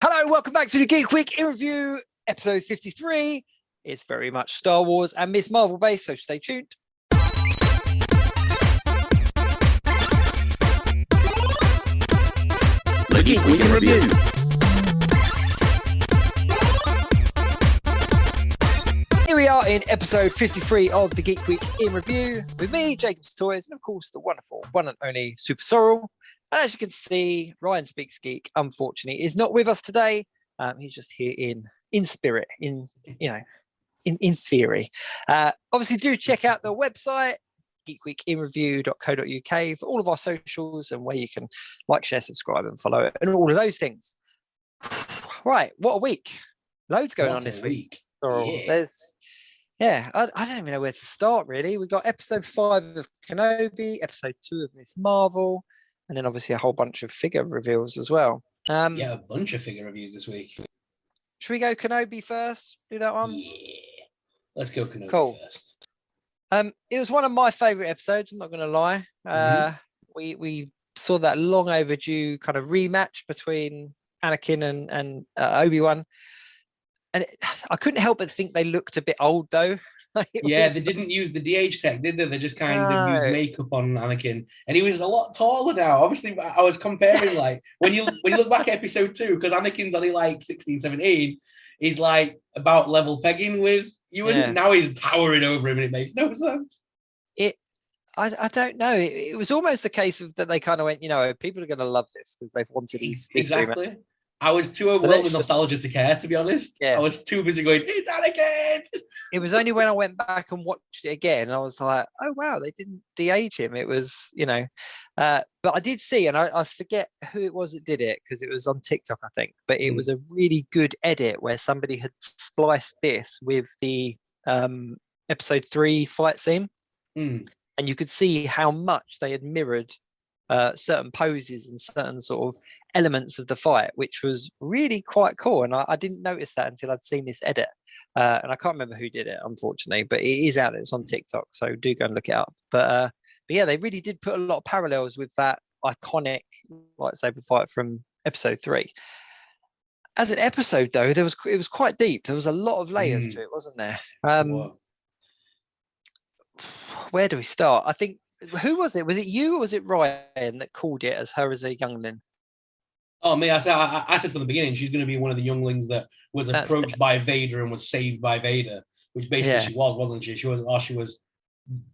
Hello, welcome back to the Geek Week in Review, episode 53. It's very much Star Wars and Miss Marvel based, so stay tuned. The Geek Week in Review. Here we are in episode 53 of the Geek Week in Review with me, Jacob's Toys, and of course the wonderful one and only SuperSorrell. And as you can see, RyanSpeaksGeek, unfortunately, is not with us today. He's just here in spirit, in theory. Obviously, do check out the website, geekweekinreview.co.uk, for all of our socials and where you can like, share, subscribe, and follow, and all of those things. Right, what a week! Loads going on this week. Yeah. I don't even know where to start. Really, we got episode 5 of Kenobi, episode 2 of Miss Marvel. And then obviously a whole bunch of figure reveals as well. A bunch of figure reviews this week. Should we go Kenobi first? Do that one? Yeah. Let's go Kenobi first. It was one of my favourite episodes, I'm not going to lie. We saw that long overdue kind of rematch between Anakin and Obi Wan. And I couldn't help but think they looked a bit old though. They didn't use the DH tech, did they? They just kind of used makeup on Anakin, and he was a lot taller now. Obviously, I was comparing like when you look back at episode 2, because Anakin's only like 16, 17, he's like about level pegging with Ewan. Yeah. Now he's towering over him, and it makes no sense. I don't know. It was almost the case of that they kind of went, people are going to love this because they've wanted these exactly. I was too overwhelmed with nostalgia to care, to be honest. Yeah. I was too busy going, it's Anakin! It was only when I went back and watched it again, and I was like, oh, wow, they didn't de-age him. It was, but I did see, and I forget who it was that did it, because it was on TikTok, I think, but it was a really good edit where somebody had spliced this with the episode 3 fight scene, and you could see how much they had mirrored certain poses and certain sort of elements of the fight, which was really quite cool. And I didn't notice that until I'd seen this edit. And I can't remember who did it, unfortunately, but it is out there. It's on TikTok, so do go and look it up. But yeah, they really did put a lot of parallels with that iconic lightsaber fight from episode 3. As an episode, though, it was quite deep. There was a lot of layers to it, wasn't there? Where do we start? I think, who was it? Was it you or was it Ryan that called it as her as a youngling? Oh, me, I said from the beginning, she's going to be one of the younglings that was approached by Vader and was saved by Vader, which basically she was, wasn't she? She was,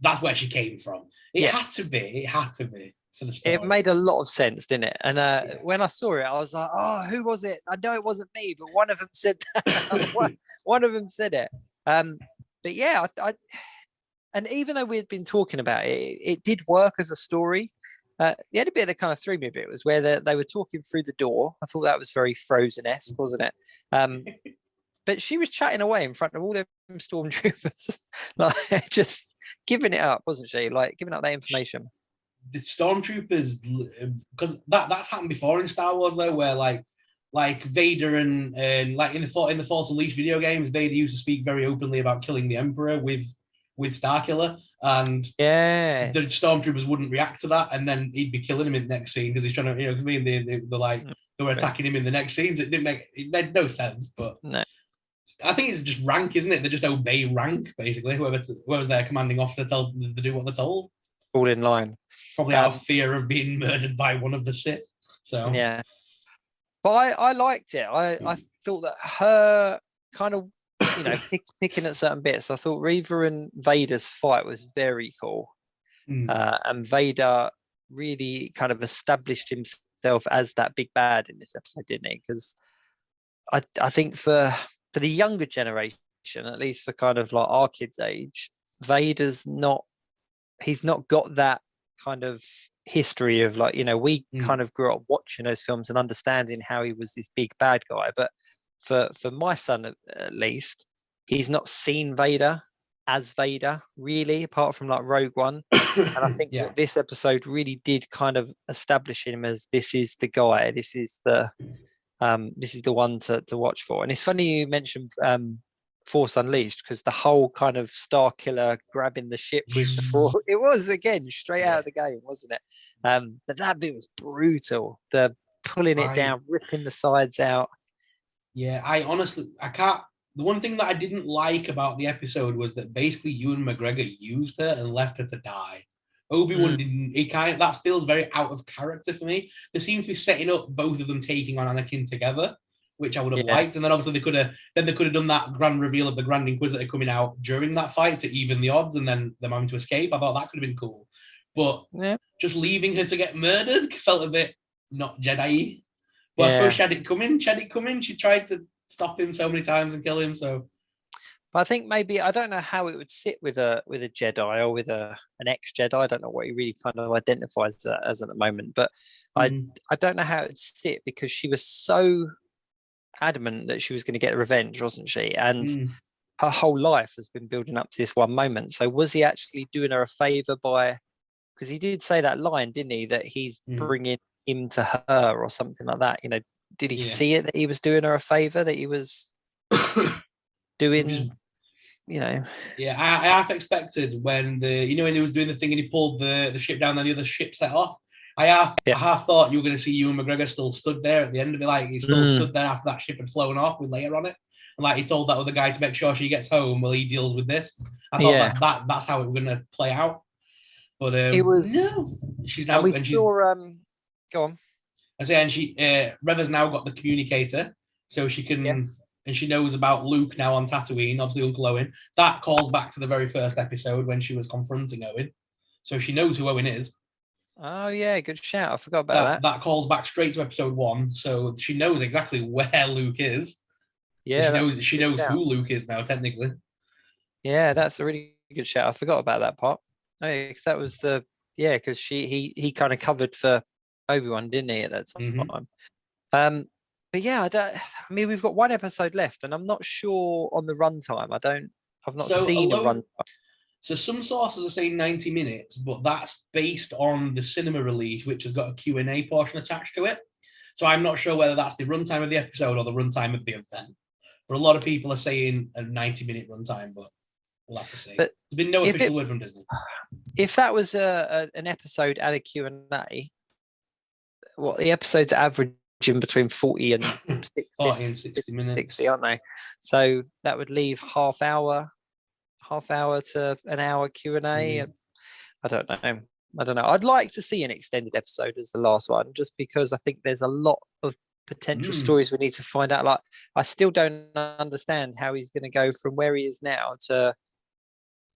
that's where she came from. It had to be for the story. It made a lot of sense, didn't it? And when I saw it, I was like, oh, who was it? I know it wasn't me, but one of them said that. one of them said it. But yeah, and even though we had been talking about it, it did work as a story. The only bit that kind of threw me a bit was where they were talking through the door. I thought that was very Frozen-esque, wasn't it? But she was chatting away in front of all them stormtroopers, like just giving it up, wasn't she? Like giving up that information. The stormtroopers, because that's happened before in Star Wars, though, where like Vader and like in the Force Unleashed video games, Vader used to speak very openly about killing the Emperor with Starkiller, and the stormtroopers wouldn't react to that, and then he'd be killing him in the next scene because he's trying to, because they were attacking him in the next scenes. It made no sense, but no. I think it's just rank, isn't it? They just obey rank, basically. Whoever's their commanding officer tells them to do what they're told. All in line. Probably out of fear of being murdered by one of the Sith. So yeah, but I liked it. I thought that her kind of picking at certain bits. I thought Reva and Vader's fight was very cool, and Vader really kind of established himself as that big bad in this episode, didn't he? Because I think for the younger generation, at least for kind of like our kids' age, Vader's he's not got that kind of history of like, we kind of grew up watching those films and understanding how he was this big bad guy, but for my son at least, he's not seen Vader as Vader really, apart from like Rogue One. And I think that this episode really did kind of establish him as this is the guy, this is the one to watch for. And it's funny you mentioned Force Unleashed, because the whole kind of Star Killer grabbing the ship with the Force, it was again straight out of the game, wasn't it? But that bit was brutal. The pulling it down, ripping the sides out. Yeah, I can't. The one thing that I didn't like about the episode was that basically Ewan McGregor used her and left her to die. Obi-Wan didn't. That feels very out of character for me. They seem to be setting up both of them taking on Anakin together, which I would have liked. And then obviously they could have done that grand reveal of the Grand Inquisitor coming out during that fight to even the odds, and then them having to escape. I thought that could have been cool, but just leaving her to get murdered felt a bit not Jedi. Well, I suppose she had it coming. She tried to stop him so many times and kill him. So, but I think maybe I don't know how it would sit with a Jedi or with an ex Jedi. I don't know what he really kind of identifies as at the moment. But I don't know how it would sit because she was so adamant that she was going to get revenge, wasn't she? And her whole life has been building up to this one moment. So was he actually doing her a favor by? Because he did say that line, didn't he? That he's bringing him to her or something like that. Did he see it that he was doing her a favor, that he was doing, Yeah, I half expected when when he was doing the thing and he pulled the ship down and the other ship set off. I half thought you were going to see Ewan McGregor still stood there at the end of it, like he still stood there after that ship had flown off with Leia on it. And like he told that other guy to make sure she gets home while he deals with this. I thought that's how it was going to play out. But it was no, she's now. And saw. Go on. I say, and Reva's now got the communicator, so she can, and she knows about Luke now on Tatooine. Obviously, Uncle Owen. That calls back to the very first episode when she was confronting Owen, so she knows who Owen is. Oh yeah, good shout. I forgot about that. That calls back straight to episode 1, so she knows exactly where Luke is. Yeah, she knows who Luke is now, technically. Yeah, that's a really good shout. I forgot about that part. Oh, yeah, because that was because he kind of covered for Obi-Wan, didn't he, at that time? But yeah, I mean, we've got one episode left, and I'm not sure on the runtime. I've not seen a runtime. So some sources are saying 90 minutes, but that's based on the cinema release, which has got a Q&A portion attached to it. So I'm not sure whether that's the runtime of the episode or the runtime of the event. But a lot of people are saying a 90-minute runtime, but we'll have to see. But there's been no official word from Disney. If that was an episode and a Q&A, the episodes average in between 40 and 60 minutes. 60, aren't they? So that would leave half hour to an hour Q&A. I don't know. I'd like to see an extended episode as the last one, just because I think there's a lot of potential stories we need to find out. Like, I still don't understand how he's going to go from where he is now to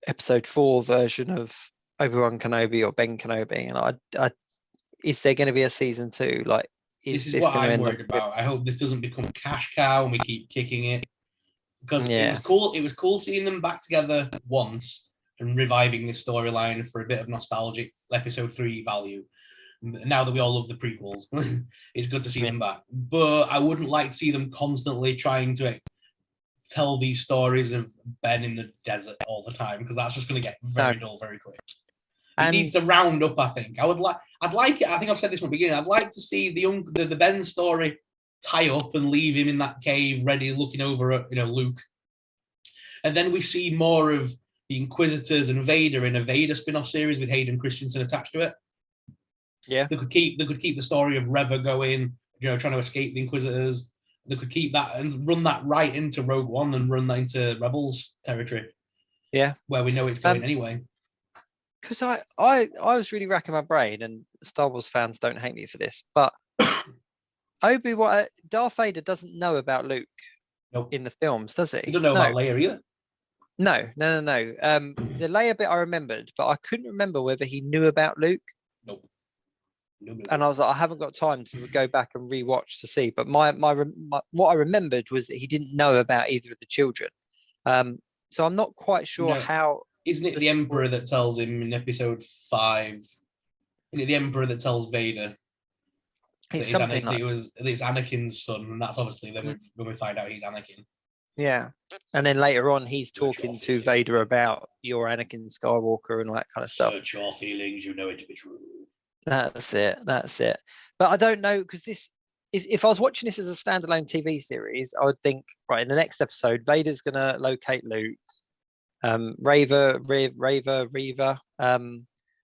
episode 4 version of Obi Wan Kenobi or Ben Kenobi. And is there going to be a season 2? Like, this is what I'm worried about. I hope this doesn't become a cash cow and we keep kicking it, because it was cool. It was cool seeing them back together once and reviving this storyline for a bit of nostalgic episode 3 value. Now that we all love the prequels, it's good to see them back. But I wouldn't like to see them constantly trying to tell these stories of Ben in the desert all the time, because that's just going to get very dull very quick. It needs to round up, I think. I'd like it. I think I've said this from the beginning. I'd like to see the Ben story tie up and leave him in that cave, ready, looking over at Luke, and then we see more of the Inquisitors and Vader in a Vader spin-off series with Hayden Christensen attached to it. Yeah, they could keep the story of Reva going, trying to escape the Inquisitors. They could keep that and run that right into Rogue One and run that into Rebels territory. Yeah, where we know it's going anyway. Because I was really racking my brain, and Star Wars fans don't hate me for this, but Darth Vader doesn't know about Luke in the films, does he? He doesn't know about Leia either. No. The Leia bit I remembered, but I couldn't remember whether he knew about Luke. Nope. And I was like, I haven't got time to go back and rewatch to see. But my what I remembered was that he didn't know about either of the children. So I'm not quite sure how. Isn't it the Emperor that tells him in episode 5? Isn't it the Emperor that tells Vader? It's something it's Anakin's son, and that's obviously when we find out he's Anakin. Yeah, and then later on, he's talking to Vader about your Anakin Skywalker and all that kind of stuff. Search your feelings, you know it to be true. That's it. But I don't know, because if I was watching this as a standalone TV series, I would think, right, in the next episode, Vader's gonna locate Luke. Reva,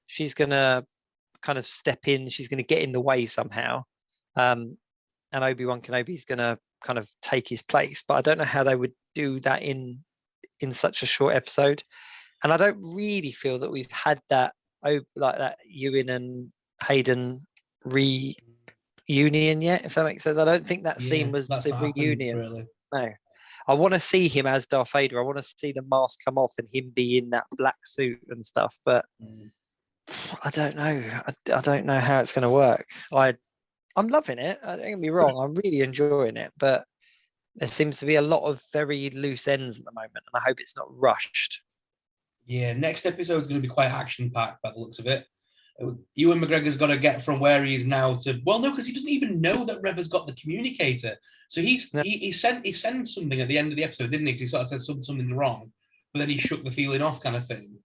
she's gonna kind of step in. She's gonna get in the way somehow. And Obi Wan Kenobi's gonna kind of take his place, but I don't know how they would do that in such a short episode. And I don't really feel that we've had that like that Ewan and Hayden reunion yet, if that makes sense. I don't think that scene was the reunion. Really. No. I want to see him as Darth Vader. I want to see the mask come off and him be in that black suit and stuff. But I don't know. I don't know how it's going to work. I'm loving it. Don't get me wrong. I'm really enjoying it. But there seems to be a lot of very loose ends at the moment. And I hope it's not rushed. Yeah, next episode is going to be quite action-packed by the looks of it. Ewan McGregor's got to get from where he is now to... Well, no, because he doesn't even know that Reva's got the communicator. So he sent something at the end of the episode, didn't he? Because he sort of said something's wrong, but then he shook the feeling off kind of thing.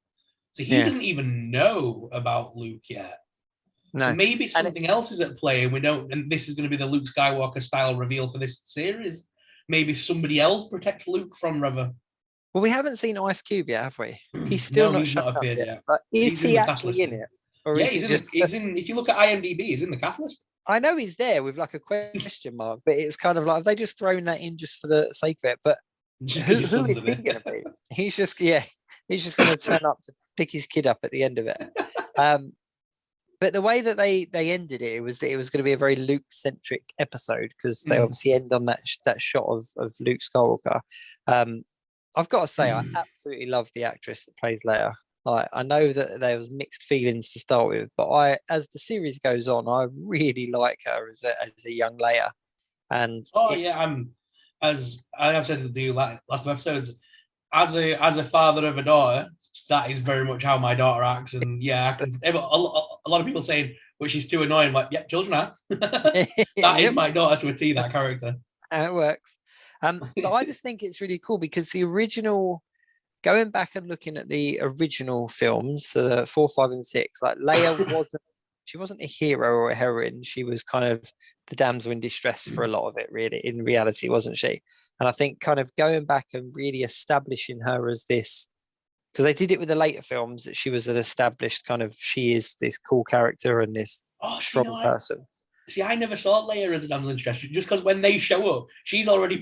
So he doesn't even know about Luke yet. No. So maybe something else is at play, and we don't. And this is going to be the Luke Skywalker style reveal for this series. Maybe somebody else protects Luke from Reva. Well, we haven't seen Ice Cube yet, have we? He's still not appeared yet. But is he actually in it? Or yeah, he's in. If you look at IMDb, he's in the cast list. I know he's there with like a question mark, but it's kind of like, have they just thrown that in just for the sake of it? But who is he going to be? He's just going to turn up to pick his kid up at the end of it. But the way that they ended it, was that it was going to be a very Luke-centric episode, because they obviously end on that shot of Luke Skywalker. I've got to say, I absolutely love the actress that plays Leia. I know that there was mixed feelings to start with, but as the series goes on, I really like her as a young Leia. And as I have said to the last episodes, as a father of a daughter, that is very much how my daughter acts. And yeah, a lot of people saying, well, she's too annoying. Like, yeah, children are. That is my daughter to a T, that character. It works. But I just think it's really cool, because the original, going back and looking at the original films, 4, 5, and 6, like Leia wasn't a hero or a heroine. She was kind of the damsel in distress for a lot of it, really, in reality, wasn't she? And I think kind of going back and really establishing her as this, because they did it with the later films, that she was an established kind of, she is this cool character and this strong person. See, I never saw Leia as a damsel in distress, just because when they show up, she's already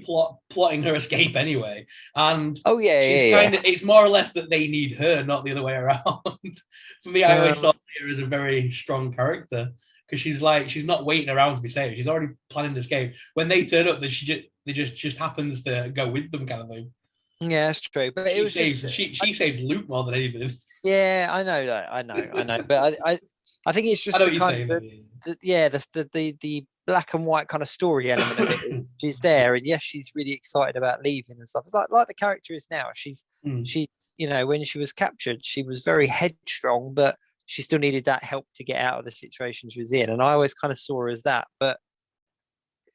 plotting her escape anyway. And it's more or less that they need her, not the other way around. For me, I always saw Leia as a very strong character, because she's not waiting around to be saved. She's already planning to escape. When they turn up, she just happens to go with them, kind of thing. Yeah, that's true. But she saves Luke more than anything. Yeah, I know that. I know. But I think it's just I know what you're saying. The black and white kind of story element of it is she's there, and yes, she's really excited about leaving and stuff. It's like the character is now. She when she was captured, she was very headstrong, but she still needed that help to get out of the situation she was in. And I always kind of saw her as that. But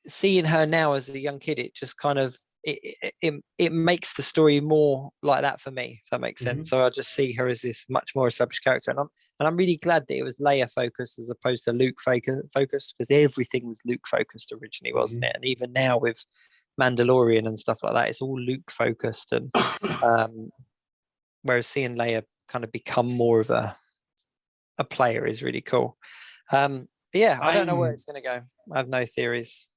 seeing her now as a young kid, it just kind of it makes the story more like that for me, if that makes sense. So I just see her as this much more established character, and I'm really glad that it was Leia focused as opposed to Luke focused, because everything was Luke focused originally, wasn't it? And even now with Mandalorian and stuff like that, it's all Luke focused, and whereas seeing Leia kind of become more of a player is really cool. But yeah, I don't know where it's going to go. I have no theories.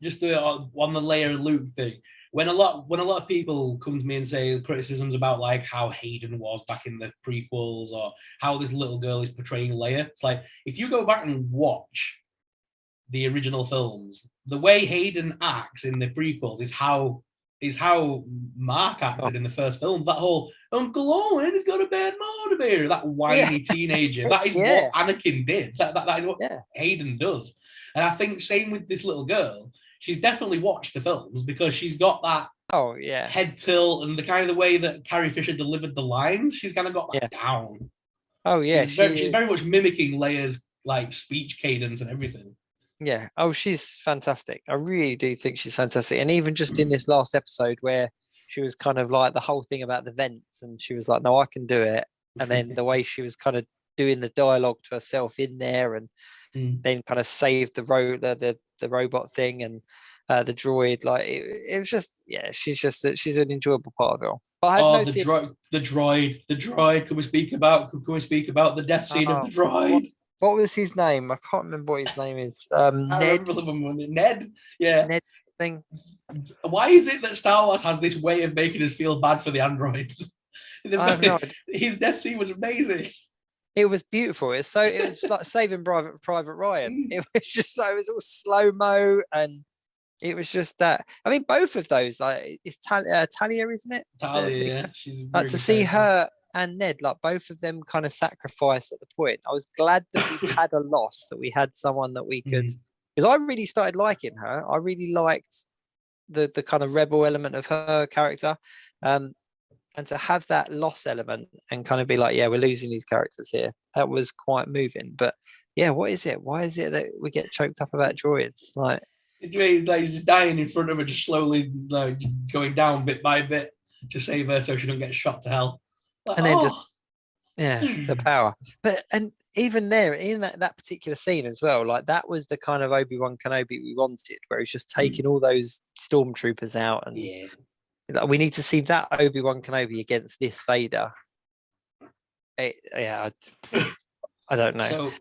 Just on the Leia and Luke thing. When a lot of people come to me and say criticisms about like how Hayden was back in the prequels, or how this little girl is portraying Leia, it's like, if you go back and watch the original films, the way Hayden acts in the prequels is how Mark acted in the first film. That whole Uncle Owen has got a bad motivator, that whiny teenager. That is what Anakin did. That is what Hayden does. And I think same with this little girl. She's definitely watched the films, because she's got that head tilt, and the kind of the way that Carrie Fisher delivered the lines, she's kind of got that down. Oh yeah, she's very much mimicking Leia's like speech cadence and everything. Yeah. Oh, she's fantastic. I really do think she's fantastic. And even just in this last episode where she was kind of like the whole thing about the vents, and she was like, no, I can do it. And then the way she was kind of doing the dialogue to herself in there, and then kind of saved the robot thing and the droid. Like it was just, she's an enjoyable part of it all. But I had the droid. Can we speak about the death scene of the droid? What was his name? I can't remember what his name is. Ned. Ned. Yeah. Ned. thing. Why is it that Star Wars has this way of making us feel bad for the androids? I have no idea. His death scene was amazing. It was beautiful. It was like Saving Private Ryan. It was just so, it was all slow mo, and it was just that. I mean, both of those, like, it's Talia, isn't it? Talia, yeah, she's like to see her and Ned, like both of them, kind of sacrifice at the point. I was glad that we had a loss, that we had someone that we could, because I really started liking her. I really liked the kind of rebel element of her character. And to have that loss element and kind of be like, yeah, we're losing these characters here. That was quite moving. But yeah, what is it? Why is it that we get choked up about droids? Like, it's really like he's just dying in front of her, just slowly like going down bit by bit to save her so she don't get shot to hell. Like, and then the power. But and even there in that particular scene as well, like that was the kind of Obi Wan Kenobi we wanted, where he's just taking all those stormtroopers out, and we need to see that Obi Wan Kenobi against this Vader. I don't know. So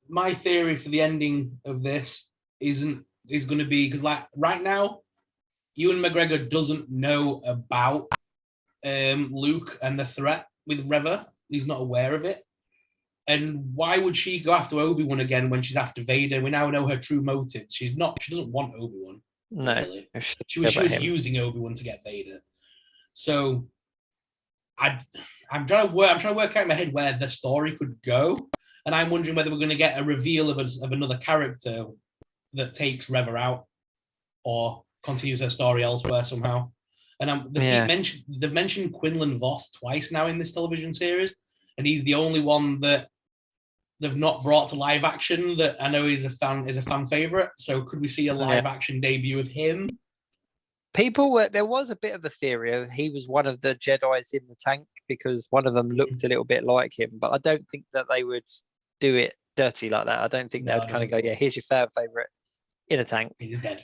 my theory for the ending of this is going to be, because like right now, Ewan McGregor doesn't know about Luke and the threat with Reva. He's not aware of it. And why would she go after Obi-Wan again when she's after Vader? We now know her true motives. She doesn't want Obi-Wan. No, really. She was using Obi-Wan to get Vader. So I'm trying to work out in my head where the story could go, and I'm wondering whether we're going to get a reveal of another character that takes Reva out, or continues her story elsewhere somehow. And they've mentioned Quinlan Vos twice now in this television series, and he's the only one that they've not brought to live action that I know is a fan favorite. So could we see a live action debut of him? There was a bit of a theory of he was one of the Jedis in the tank, because one of them looked a little bit like him, but I don't think that they would do it dirty like that. I don't think they'd kind of go, yeah, here's your fan favorite in a tank. He's dead.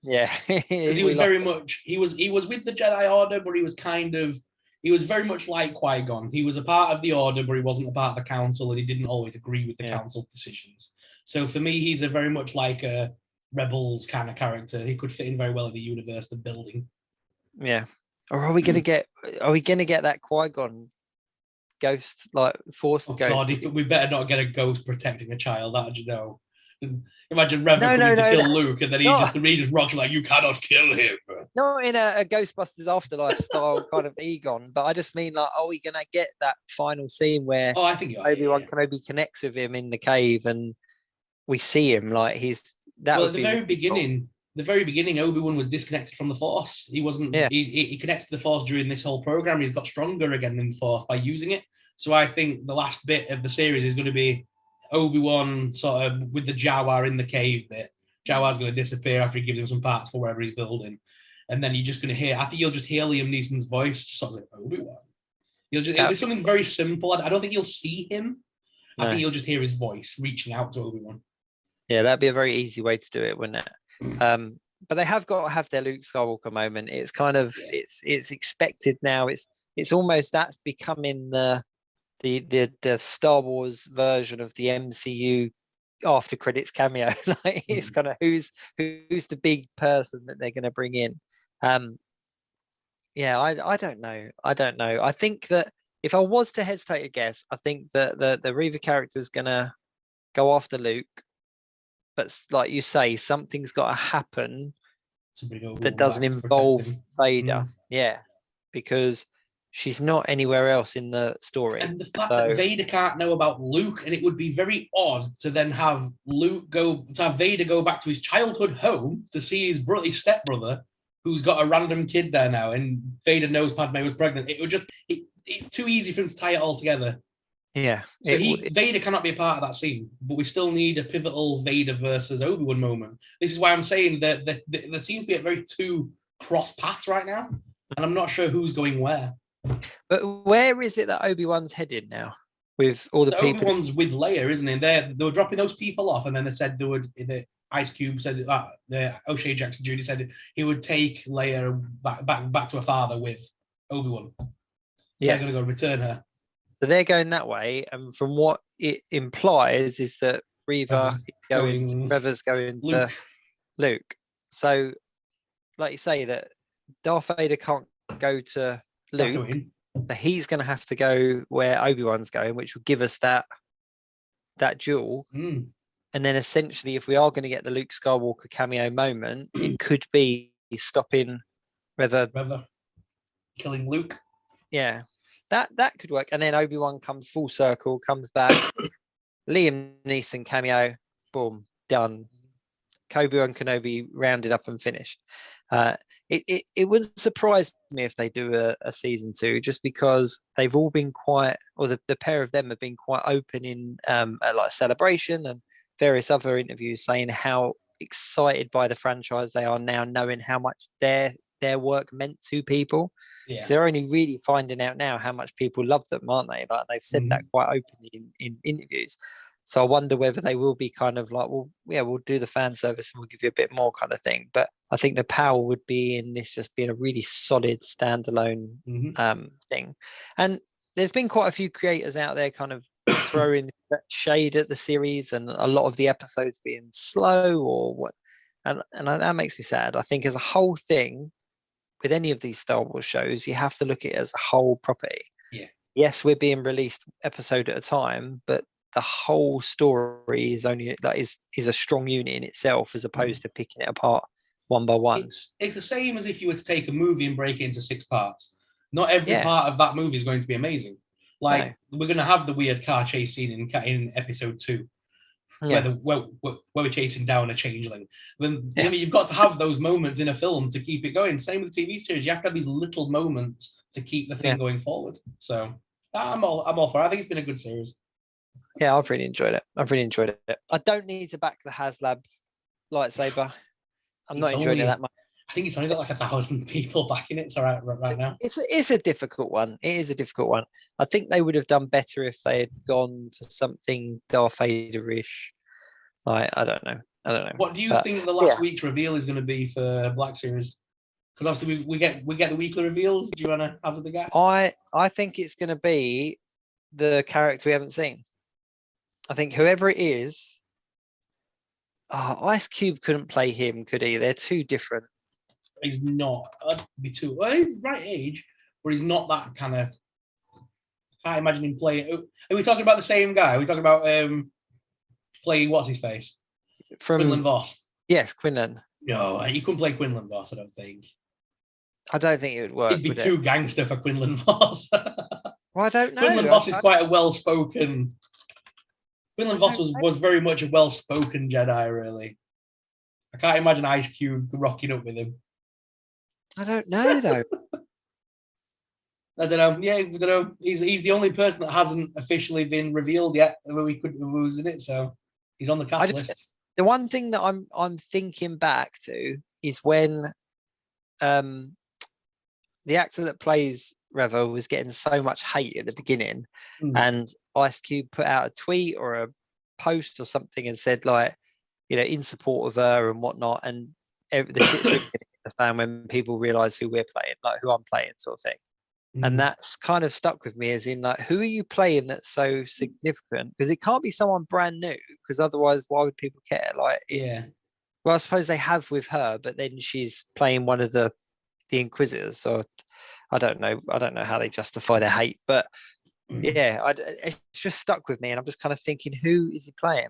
Yeah, because he was very much he was with the Jedi Order, but he was very much like Qui-Gon. He was a part of the Order, but he wasn't a part of the Council, and he didn't always agree with the Council decisions. So for me, he's a very much like a Rebels kind of character. He could fit in very well in the universe, the building. Yeah. Or are we gonna get that Qui-Gon ghost, like Force ghost? God, we better not get a ghost protecting a child. That you know. Imagine Revan coming to kill Luke, and then he just rocks like, you cannot kill him. Not in a Ghostbusters Afterlife style kind of Egon, but I just mean, like, are we gonna get that final scene where I think Obi-Wan Kenobi connects with him in the cave, and we see him like he's that? Well, at the very beginning, Obi-Wan was disconnected from the Force. He wasn't. He connects to the Force during this whole program. He's got stronger again in the Force by using it. So I think the last bit of the series is going to be Obi-Wan sort of with the Jawa in the cave bit. Jawa's going to disappear after he gives him some parts for wherever he's building, and then you're just going to hear. I think you'll just hear Liam Neeson's voice, just sort of like Obi-Wan. It'll be something very simple. I don't think you'll see him. I think you'll just hear his voice reaching out to Obi-Wan. Yeah, that'd be a very easy way to do it, wouldn't it? But they have got to have their Luke Skywalker moment. It's kind of it's expected now. It's almost that's becoming the Star Wars version of the MCU after credits cameo. Like it's kind of who's the big person that they're going to bring in. I don't know. I think that if I was to hesitate a guess, I think that the Reva character is going to go after Luke. But like you say, something's got to happen that doesn't involve Vader. Yeah, because she's not anywhere else in the story. And the fact that Vader can't know about Luke, and it would be very odd to then have Vader go back to his childhood home to see his stepbrother, who's got a random kid there now, and Vader knows Padme was pregnant. It would it's too easy for him to tie it all together. Yeah. So Vader cannot be a part of that scene, but we still need a pivotal Vader versus Obi-Wan moment. This is why I'm saying that there seems to be a very two cross paths right now, and I'm not sure who's going where. But where is it that Obi-Wan's headed now? With all the people, Obi-Wan's with Leia, isn't he? They were dropping those people off, and then they said the Ice Cube said the O'Shea Jackson Jr. said he would take Leia back to her father with Obi-Wan. They're going to go return her. So they're going that way, and from what it implies is that Reva's going to Luke. So like you say, that Darth Vader can't go to Luke, but he's going to have to go where Obi-Wan's going, which will give us that duel. And then essentially, if we are going to get the Luke Skywalker cameo moment, it could be stopping Reva killing Luke. Yeah, that could work. And then Obi-Wan comes full circle, comes back. Liam Neeson cameo, boom, done. Obi Wan Kenobi rounded up and finished. It wouldn't surprise me if they do a season 2, just because they've all been quite, or the pair of them have been quite open in like Celebration and various other interviews, saying how excited by the franchise they are now, knowing how much their work meant to people. Yeah, they're only really finding out now how much people love them, aren't they? Like they've said that quite openly in interviews. So I wonder whether they will be kind of like, well, yeah, we'll do the fan service and we'll give you a bit more kind of thing. But I think the power would be in this just being a really solid standalone thing. And there's been quite a few creators out there kind of throwing shade at the series, and a lot of the episodes being slow or what. And that makes me sad. I think as a whole thing, with any of these Star Wars shows, you have to look at it as a whole property. Yeah. Yes, we're being released episode at a time, but the whole story is only is a strong unit in itself, as opposed to picking it apart one by one. It's the same as if you were to take a movie and break it into 6 parts. Not every part of that movie is going to be amazing. Like we're going to have the weird car chase scene in episode 2. Where we're chasing down a changeling. Then you've got to have those moments in a film to keep it going. Same with the TV series. You have to have these little moments to keep the thing going forward. So I'm all for it. I think it's been a good series. Yeah, I've really enjoyed it. I don't need to back the HasLab lightsaber. I'm not enjoying it that much. I think it's only got like 1,000 people backing it. It's all right now. It's a difficult one. It is a difficult one. I think they would have done better if they had gone for something Darth Vader-ish. I don't know. What do you think the last week's reveal is going to be for Black Series? Because obviously we get the weekly reveals. Do you want to hazard the guess? I think it's going to be the character we haven't seen. I think whoever it is, Ice Cube couldn't play him, could he? They're too different. He's not. I'd be too. Well, he's right age, but he's not that kind of. I can't imagine him playing. Are we talking about the same guy? Are we talking about playing what's his face? From Quinlan Voss. Yes, Quinlan. No, you couldn't play Quinlan Voss. I don't think. I don't think it would work. He'd be too gangster for Quinlan Voss. Well, I don't know. Quinlan Voss is quite a well-spoken. Quinlan Voss was very much a well-spoken Jedi, really. I can't imagine Ice Cube rocking up with him. I don't know, though. I don't know. Yeah, I don't know. He's the only person that hasn't officially been revealed yet who was in it, so he's on the cast list. The one thing that I'm thinking back to is when the actor that plays Reva was getting so much hate at the beginning, and Ice Cube put out a tweet or a post or something and said, like, in support of her and whatnot, and the shit's really getting the fan when people realise who we're playing, like who I'm playing, sort of thing. And that's kind of stuck with me, as in, like, who are you playing that's so significant? Because it can't be someone brand new, because otherwise why would people care? Like, well, I suppose they have with her, but then she's playing one of the Inquisitors, so I don't know how they justify their hate, but it's just stuck with me, and I'm just kind of thinking, who is he playing?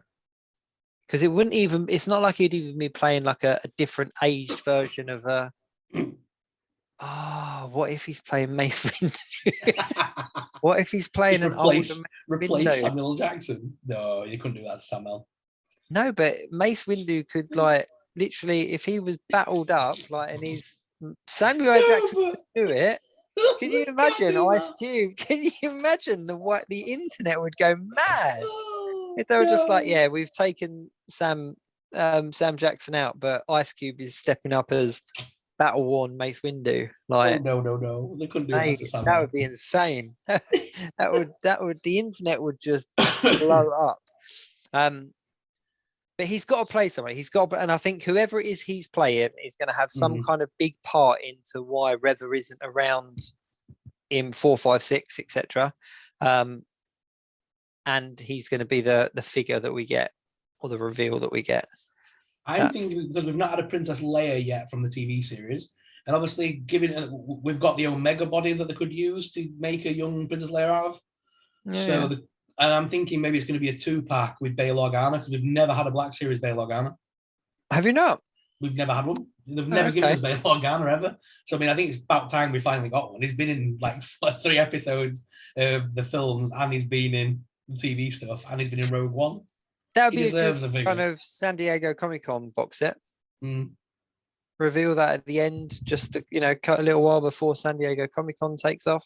Because it's not like he'd even be playing like a different aged version of a. What if he's playing Mace Windu? What if he's playing an older replace Samuel Jackson? No, you couldn't do that to Samuel. No, but Mace Windu could, like, literally, if he was battled up, like, and he's Samuel Jackson could do it. Can you imagine Ice Cube? Can you imagine the internet would go mad if they were just like, yeah, we've taken Sam Jackson out, but Ice Cube is stepping up as battle worn Mace Windu. Like, no, they couldn't do that to Samuel. That would be insane. that would the internet would just blow up. But he's got to play somebody. And I think whoever it is he's playing is going to have some kind of big part into why Reva isn't around in 4, 5, 6, etc. And he's going to be the figure that we get, or the reveal that we get. I'm thinking because we've not had a Princess Leia yet from the TV series, and obviously we've got the Omega body that they could use to make a young Princess Leia out of. Yeah. And I'm thinking maybe it's going to be a 2-pack with Bail Organa because we've never had a Black Series Bail Organa. Have you not? We've never had one. They've never given us Bail Organa ever. So I mean, I think it's about time we finally got one. He's been in like 3 episodes of the films, and he's been in TV stuff, and he's been in Rogue One. That would be a good kind of San Diego Comic-Con box set. Reveal that at the end, just to, cut a little while before San Diego Comic-Con takes off.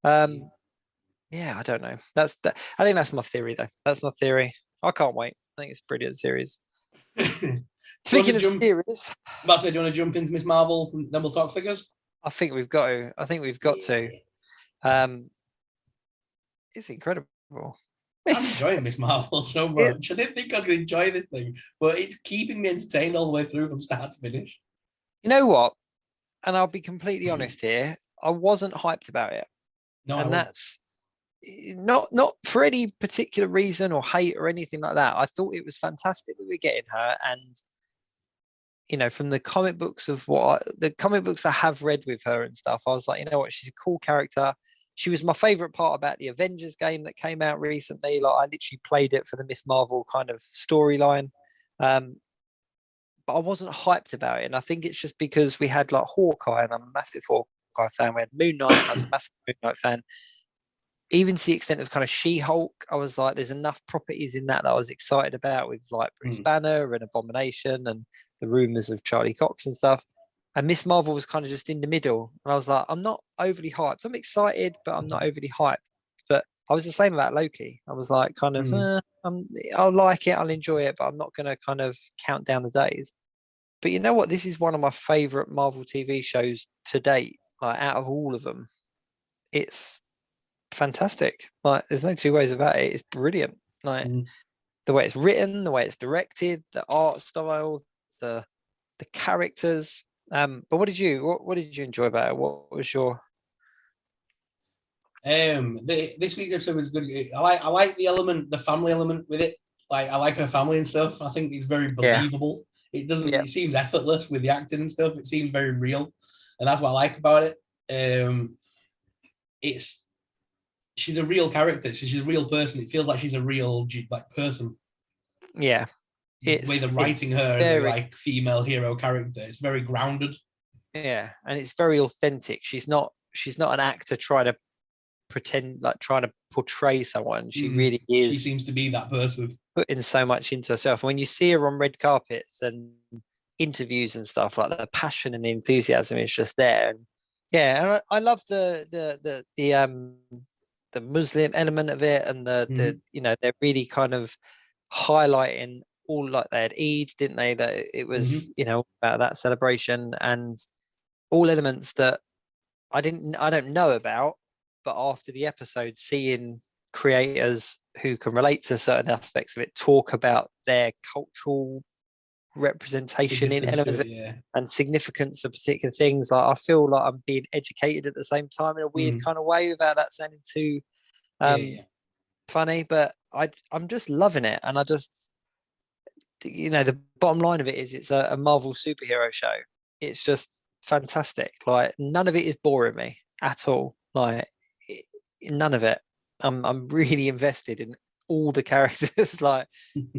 Yeah, I don't know. I think that's my theory, though. That's my theory. I can't wait. I think it's a brilliant series. Speaking of series, do you want to jump into Miss Marvel and then we'll talk figures? I think we've got to. It's incredible. I'm enjoying Miss Marvel so much. I didn't think I was going to enjoy this thing, but it's keeping me entertained all the way through from start to finish. You know what? And I'll be completely honest here. I wasn't hyped about it. No, and that's not for any particular reason or hate or anything like that. I thought it was fantastic that we're getting her, and from the comic books the comic books I have read with her and stuff, I was like, you know what, she's a cool character. She was my favorite part about the Avengers game that came out recently. Like, I literally played it for the Miss Marvel kind of storyline, but I wasn't hyped about it. And I think it's just because we had like Hawkeye, and I'm a massive Hawkeye fan. We had Moon Knight, I was a massive Moon Knight fan. Even to the extent of kind of She-Hulk, I was like, there's enough properties in that I was excited about, with like Bruce Banner and Abomination and the rumors of Charlie Cox and stuff. And Miss Marvel was kind of just in the middle. And I was like, I'm not overly hyped. I'm excited, but I'm not overly hyped. But I was the same about Loki. I was like, kind of, I'll like it, I'll enjoy it, but I'm not going to kind of count down the days. But you know what? This is one of my favorite Marvel TV shows to date. Like, out of all of them, it's fantastic. Like, there's no two ways about it. It's brilliant. Like, the way it's written, the way it's directed, the art style, the characters. But what did you enjoy about it? What was your this week's episode was good. I like the family element with it. Like, I like her family and stuff. I think it's very believable. It seems effortless with the acting and stuff. It seems very real, and that's what I like about it. She's a real character. She's a real person. It feels like she's a real person. Yeah. The way they're writing her as a like female hero character, it's very grounded. Yeah, and it's very authentic. She's not an actor trying to pretend, like trying to portray someone. She really is. She seems to be that person, putting so much into herself. When you see her on red carpets and interviews and stuff, like, the passion and the enthusiasm is just there. And and I love the Muslim element of it, and the they're really kind of highlighting all, like, they had Eid, didn't they? That it was about that celebration, and all elements that I don't know about, but after the episode, seeing creators who can relate to certain aspects of it talk about their cultural representation in elements and significance of particular things, like, I feel like I'm being educated at the same time in a weird kind of way, without that sounding too funny. But I'm just loving it, and I just, the bottom line of it is, it's a Marvel superhero show. It's just fantastic. Like, none of it is boring me at all. Like, none of it. I'm really invested in all the characters, like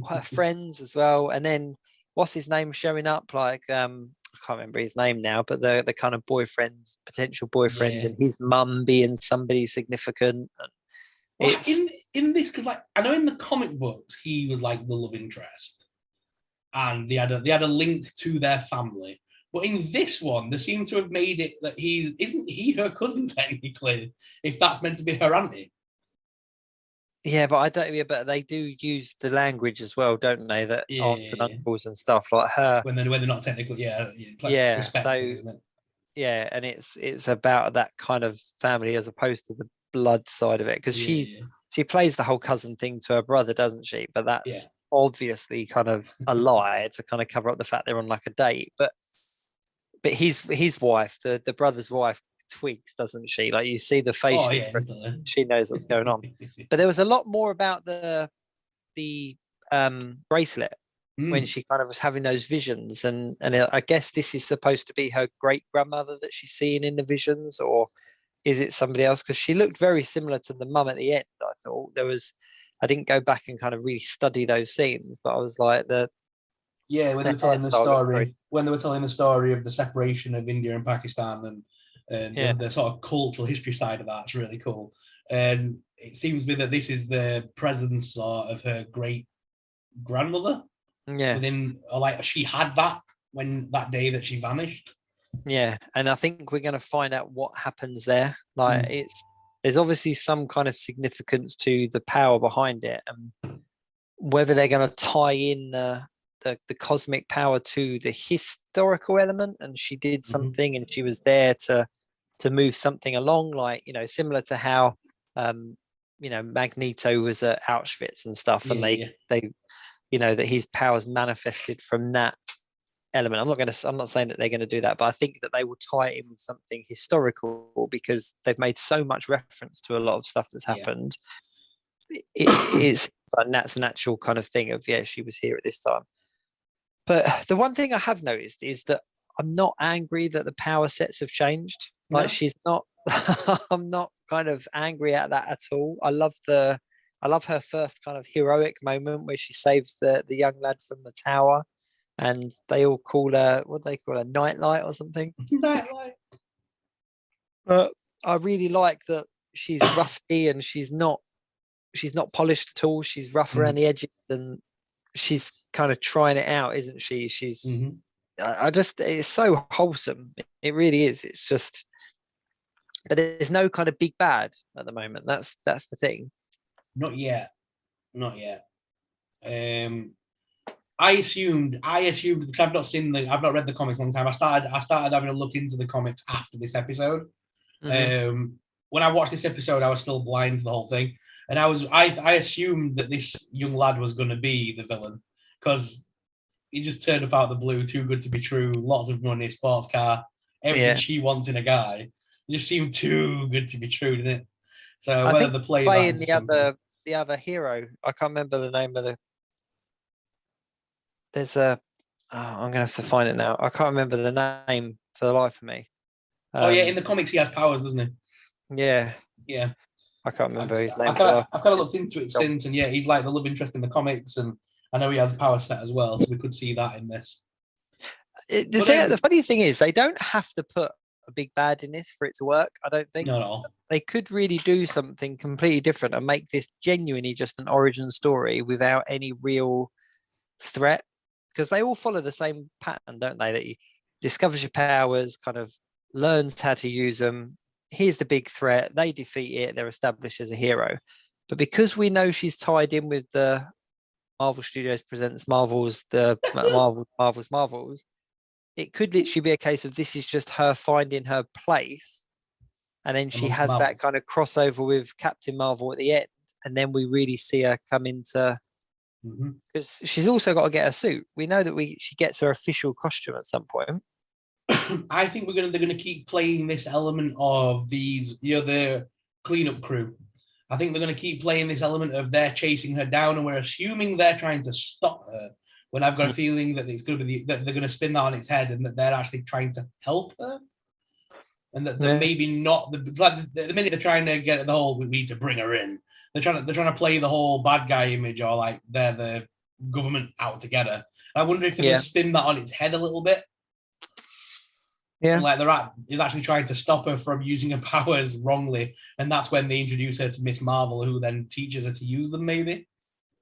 her friends as well. And then what's his name showing up? Like, I can't remember his name now, but the kind of potential boyfriend, and his mum being somebody significant. Well, in this, because, like, I know in the comic books he was like the love interest, and they had a link to their family. But in this one, they seem to have made it that isn't he her cousin technically, if that's meant to be her auntie. Yeah, but I don't. Yeah, but they do use the language as well, don't they? That aunts and uncles and stuff, like her. When they're not technically, it's like respect, so, isn't it? Yeah, and it's about that kind of family as opposed to the blood side of it, because she plays the whole cousin thing to her brother, doesn't she? But that's obviously kind of a lie to kind of cover up the fact they're on like a date. But his wife, the brother's wife, twigs, doesn't she? Like, you see the facial expression, she knows what's going on. But there was a lot more about the bracelet when she kind of was having those visions, and I guess this is supposed to be her great grandmother that she's seeing in the visions, or is it somebody else? Because she looked very similar to the mum at the end. I thought I didn't go back and kind of really study those scenes, but I was like when they were telling the story, of the separation of India and Pakistan, and the sort of cultural history side of that's really cool. And it seems to me that this is the presence of her great grandmother. Yeah. Within, like, she had that when that day that she vanished. Yeah, and I think we're going to find out what happens there. Like, there's obviously some kind of significance to the power behind it, and whether they're going to tie in the cosmic power to the historical element, and she did something, and she was there to move something along, like, similar to how Magneto was at Auschwitz and stuff, and they that his powers manifested from that element. I'm not saying that they're going to do that, but I think that they will tie it in with something historical, because they've made so much reference to a lot of stuff that's happened. It's and that's a natural kind of thing of, she was here at this time. But the one thing I have noticed is that I'm not angry that the power sets have changed. Like, she's not I'm not kind of angry at that at all. I love her first kind of heroic moment where she saves the young lad from the tower, and they all call her, what do they call her, Nightlight or something? Nightlight. But I really like that she's rusty, and she's not polished at all. She's rough around the edges, and she's kind of trying it out, isn't she? She's it's so wholesome. It really is. It's just, but there's no kind of big bad at the moment. That's the thing. Not yet. I assumed because I've not read the comics in a long time. I started having a look into the comics after this episode. When I watched this episode, I was still blind to the whole thing, and I assumed that this young lad was going to be the villain, because he just turned up out of the blue, too good to be true. Lots of money, sports car, everything she wants in a guy. It just seemed too good to be true, didn't it? So I think the play playing the other hero, I can't remember the name of the. There's I'm gonna have to find it now. I can't remember the name for the life of me. In the comics he has powers, doesn't he? Yeah. I can't remember his name. I've kind of looked into it since, and he's like the love interest in the comics, and I know he has a power set as well, so we could see that in this. The funny thing is, they don't have to put a big bad in this for it to work. I don't think. No. They could really do something completely different and make this genuinely just an origin story without any real threat, because they all follow the same pattern, don't they? That he discovers your powers, kind of learns how to use them. Here's the big threat. They defeat it. They're established as a hero. But because we know she's tied in with the Marvel Studios presents Marvel's, the Marvel's, it could literally be a case of this is just her finding her place, and then she has that kind of crossover with Captain Marvel at the end, and then we really see her come into, because she's also got to get her suit. We know that she gets her official costume at some point. I think they're going to keep playing this element of these, the cleanup crew. I think they're going to keep playing this element of they're chasing her down, and we're assuming they're trying to stop her. When I've got a feeling that it's going to be that they're going to spin that on its head, and that they're actually trying to help her, and that they're maybe not the minute they're trying to get the whole, we need to bring her in. They're trying to play the whole bad guy image, or like they're the government out to get her. I wonder if they're going to spin that on its head a little bit. Yeah, and like they're actually trying to stop her from using her powers wrongly, and that's when they introduce her to Miss Marvel, who then teaches her to use them. Maybe.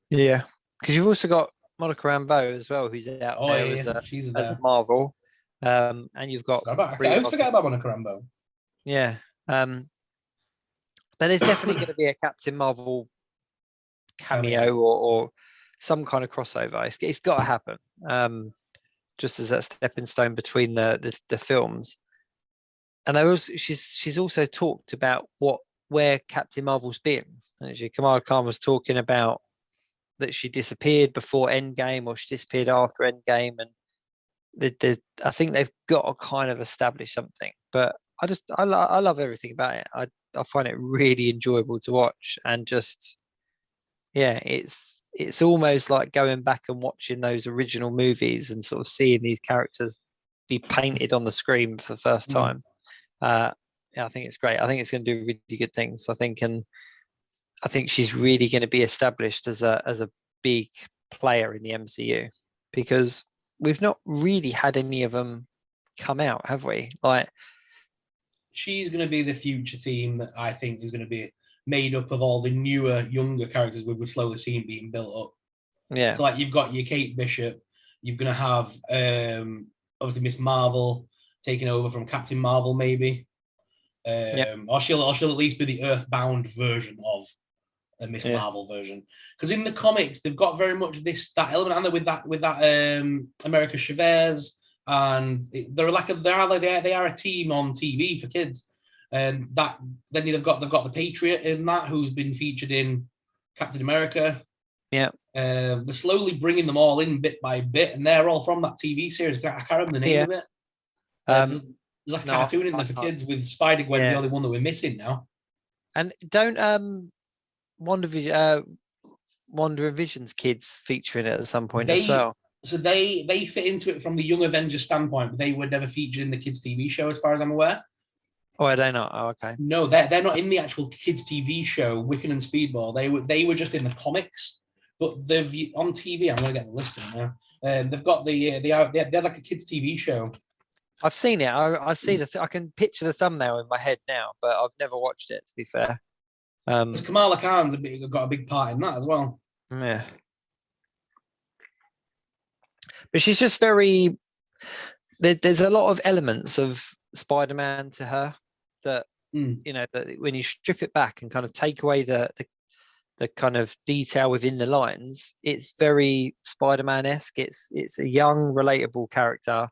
Yeah, because you've also got Monica Rambeau as well, who's out there as Marvel, and you've got. I always forget about Monica Rambeau. Yeah, but there's definitely going to be a Captain Marvel cameo or some kind of crossover. It's got to happen. Just as that stepping stone between the films. And she's also talked about where Captain Marvel's been. Actually, Kamala Khan was talking about that she disappeared before Endgame, or she disappeared after Endgame, and I think they've got to kind of establish something. But I love everything about it. I find it really enjoyable to watch, and just it's it's almost like going back and watching those original movies and sort of seeing these characters be painted on the screen for the first time. Yeah, I think it's great. I think it's going to do really good things. I think she's really going to be established as a big player in the MCU, because we've not really had any of them come out, have we? Like, she's going to be the future team that I think is going to be made up of all the newer, younger characters we've slowly seen being built up. Yeah. So like you've got your Kate Bishop, you're going to have obviously Miss Marvel taking over from Captain Marvel, maybe. Or she'll at least be the Earthbound version of a Miss Marvel version. Because in the comics, they've got very much that element, and with that America Chavez, and they are a team on TV for kids. And then they've got the Patriot in that, who's been featured in Captain America. Yeah. They're slowly bringing them all in bit by bit, and they're all from that TV series. I can't remember the name of it. There's like a cartoon in there for kids with Spider-Gwen, the only one that we're missing now. And don't Wonder Vision's kids featuring it at some point as well? So they fit into it from the Young Avengers standpoint, but they were never featured in the kids' TV show, as far as I'm aware. Oh, are they not? Oh, okay. No, they're not in the actual kids' TV show, Wiccan and Speedball. They were just in the comics, but they've on TV. I'm going to get the listing now. They've got they're like a kids' TV show. I've seen it. I see I can picture the thumbnail in my head now, but I've never watched it, to be fair. Because Kamala Khan's got a big part in that as well. Yeah. But she's just very... There's a lot of elements of Spider-Man to her that, that when you strip it back and kind of take away the kind of detail within the lines, it's very Spider-Man-esque. It's a young, relatable character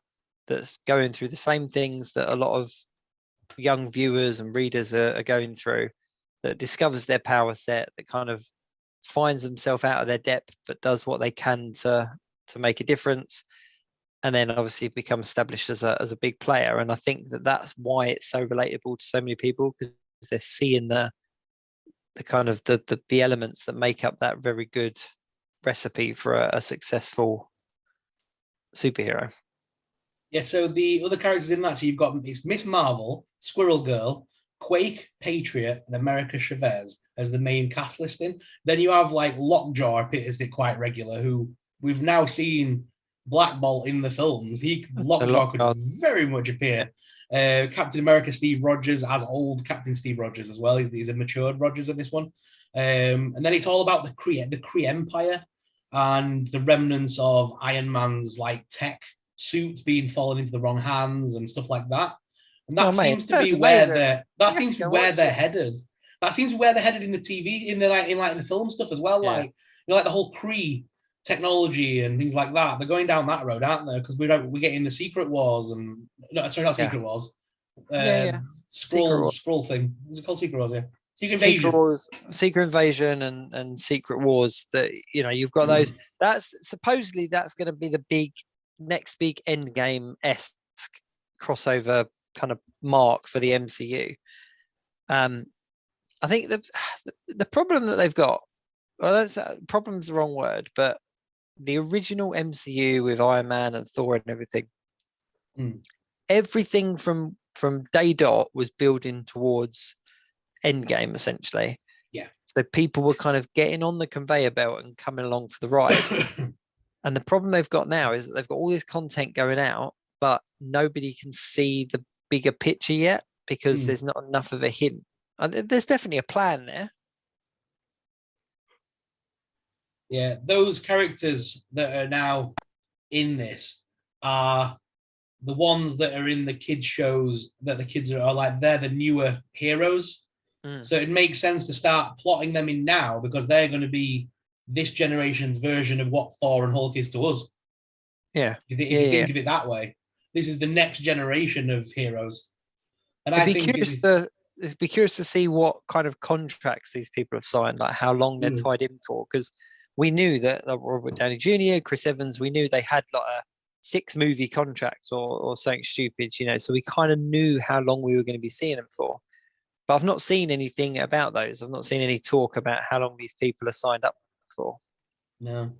that's going through the same things that a lot of young viewers and readers are going through, that discovers their power set, that kind of finds themselves out of their depth, but does what they can to make a difference, and then obviously become established as a big player. And I think that's why it's so relatable to so many people, because they're seeing the kind of the elements that make up that very good recipe for a successful superhero. Yeah, so the other characters in that, so you've got Miss Marvel, Squirrel Girl, Quake, Patriot, and America Chavez as the main cast listing. Then you have like Lockjaw appears it quite regular, who we've now seen Black Bolt in the films. Lockjaw could very much appear. Captain America Steve Rogers as old Captain Steve Rogers as well. He's a matured Rogers in this one. And then it's all about the Kree Empire and the remnants of Iron Man's like tech suits being fallen into the wrong hands and stuff like that. And that seems to be where they're headed. That seems where they're headed in the TV, in the film stuff as well. Yeah. Like the whole Kree technology and things like that. They're going down that road, aren't they? Because we get in the Secret Wars and Secret Wars. Scroll thing. Is it called Secret Wars? Yeah. Secret Invasion and Secret Wars. That you've got those. That's supposedly that's going to be the next big Endgame-esque crossover kind of mark for the MCU. I think the problem that they've got, problem's the wrong word, but the original MCU with Iron Man and Thor and everything, everything from day dot was building towards Endgame, essentially. Yeah. So people were kind of getting on the conveyor belt and coming along for the ride. And the problem they've got now is that they've got all this content going out, but nobody can see the bigger picture yet, because there's not enough of a hint. And there's definitely a plan there. Yeah, those characters that are now in this are the ones that are in the kids shows that the kids are like, they're the newer heroes. So it makes sense to start plotting them in now, because they're going to be this generation's version of what Thor and Hulk is to us. Yeah. If you think of it that way, this is the next generation of heroes. And I'd be curious to see what kind of contracts these people have signed, like how long they're tied in for, because we knew that Robert Downey Jr., Chris Evans, we knew they had like a 6-movie contract or something stupid, so we kind of knew how long we were going to be seeing them for. But I've not seen anything about those. I've not seen any talk about how long these people are signed up for. No.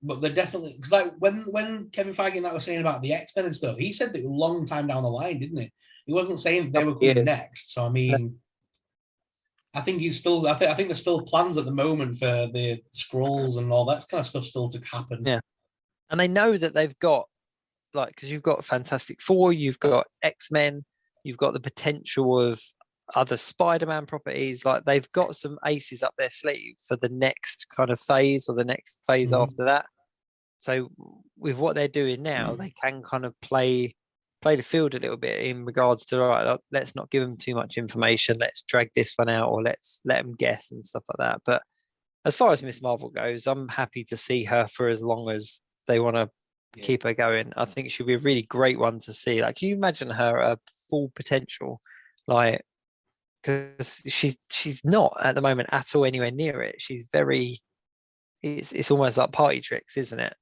But they're definitely, because like when Kevin Feige and that was saying about the X-Men and stuff, he said that a long time down the line, didn't he? He wasn't saying they were coming next. So I mean, I think he's still. I think there's still plans at the moment for the scrolls and all that kind of stuff still to happen. Yeah, and they know that they've got, like, because you've got Fantastic Four, you've got X-Men, you've got the potential of other Spider-Man properties. Like, they've got some aces up their sleeve for the next kind of phase or the next phase after that. So with what they're doing now, they can kind of play the field a little bit in regards to, right, let's not give them too much information, let's drag this one out, or let's let them guess and stuff like that. But as far as Miss Marvel goes, I'm happy to see her for as long as they want to keep her going. I think she'll be a really great one to see. Like, can you imagine her at full potential? Like, because she's not at the moment at all anywhere near it. She's very, it's almost like party tricks, isn't it?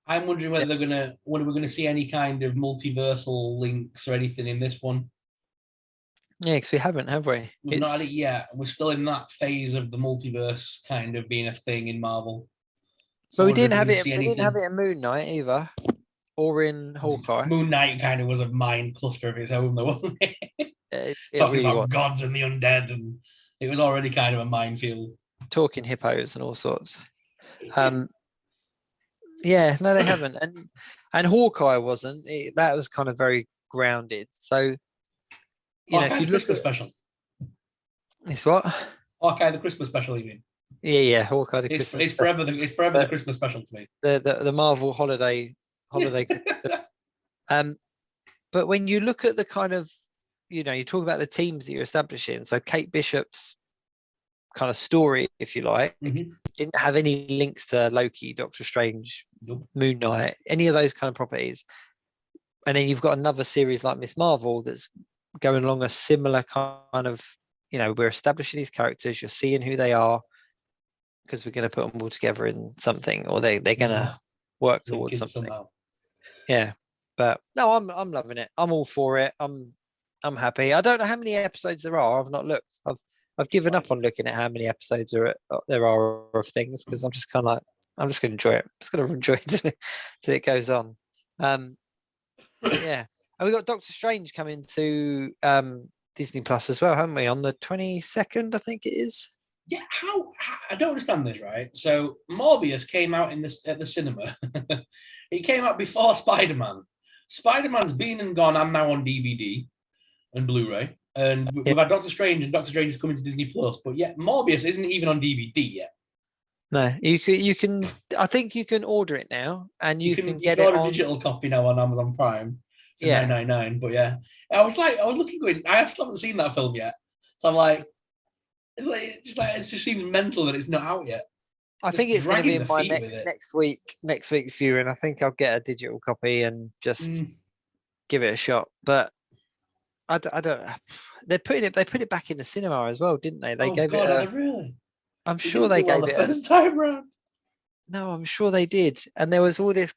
I'm wondering whether we're gonna see any kind of multiversal links or anything in this one. Yeah, because we haven't, have we? We've not had it yet. We're still in that phase of the multiverse kind of being a thing in Marvel. So we didn't have it. We didn't have it in Moon Knight either, or in Hawkeye. Moon Knight kind of was a mind cluster of its own, though, wasn't it? Talking really about gods and the undead, and it was already kind of a minefield. Talking hippos and all sorts. Yeah, no, they haven't, and Hawkeye wasn't. That was kind of very grounded. So, you know, if you look at special, it's what Hawkeye the Christmas special, you mean? Yeah, Hawkeye the Christmas. It's forever the Christmas special to me. The Marvel holiday. But when you look at the kind of, you know, you talk about the teams that you're establishing. So Kate Bishop's kind of story, if you like, didn't have any links to Loki, Doctor Strange, Moon Knight, any of those kind of properties. And then you've got another series like Miss Marvel that's going along a similar kind of, you know, we're establishing these characters, you're seeing who they are, because we're going to put them all together in something, or they're going to work towards something. Somehow. Yeah, but no, I'm loving it. I'm all for it. I'm happy. I don't know how many episodes there are. I've not looked. I've given up on looking at how many episodes there are of things, because I'm just kind of like, I'm just going to enjoy it. I'm just going to enjoy it till it goes on. Yeah, and we got Doctor Strange coming to Disney Plus as well, haven't we? On the 22nd, I think it is. Yeah, how I don't understand this, right? So Morbius came out at the cinema. He came out before Spider-Man. Spider-Man's been and gone and now on DVD and Blu-ray. And we've had Doctor Strange, and Doctor Strange is coming to Disney Plus, but yet Morbius isn't even on DVD yet. No, you can. I think you can order it now, and you can get it on a digital copy now on Amazon Prime for $9.99. But yeah, I was looking good. I still haven't seen that film yet, so I'm like, it just seems mental that it's not out yet. I think it's going to be in my next week's viewing. I think I'll get a digital copy and just give it a shot. But I don't. They put it back in the cinema as well, didn't they? They gave it. Really? I'm sure they gave it the first time round. No, I'm sure they did. And there was all this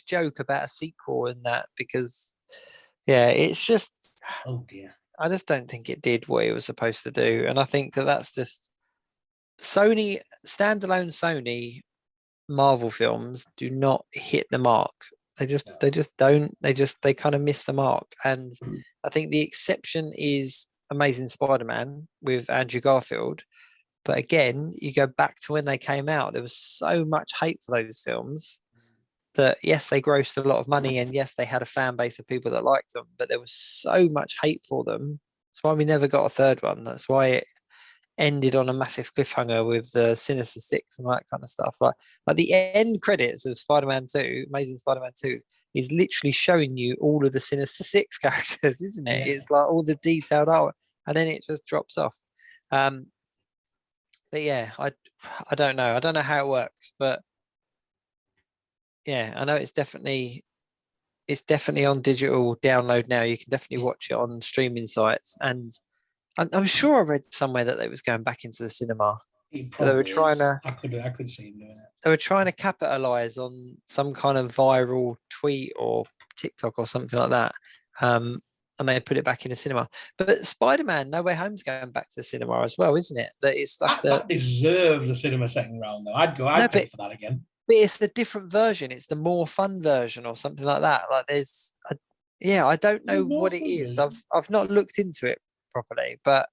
joke about a sequel and that, because it's just. Oh dear. I just don't think it did what it was supposed to do, and I think that's just Sony standalone. Sony Marvel films do not hit the mark. They just don't. They kind of miss the mark. And I think the exception is Amazing Spider-Man with Andrew Garfield. But again, you go back to when they came out, there was so much hate for those films that, yes, they grossed a lot of money, and yes, they had a fan base of people that liked them, but there was so much hate for them. That's why we never got a third one. That's why it ended on a massive cliffhanger with the Sinister Six and that kind of stuff. Like the end credits of Spider-Man 2, Amazing Spider-Man 2, is literally showing you all of the Sinister Six characters, isn't it? Yeah. It's like all the detailed art, and then it just drops off. But yeah, I don't know. I don't know how it works, but yeah, I know it's definitely on digital download now. You can definitely watch it on streaming sites, and I'm sure I read somewhere that they was going back into the cinema. They were trying to. I could see them doing it. They were trying to capitalize on some kind of viral tweet or TikTok or something like that. and they put it back in the cinema. But Spider-Man No Way Home's going back to the cinema as well, isn't it? That it's like that deserves a cinema second round though. I'd pay for that again. But it's the different version. It's the more fun version or something like that. Like I don't know what it is. I've not looked into it properly, but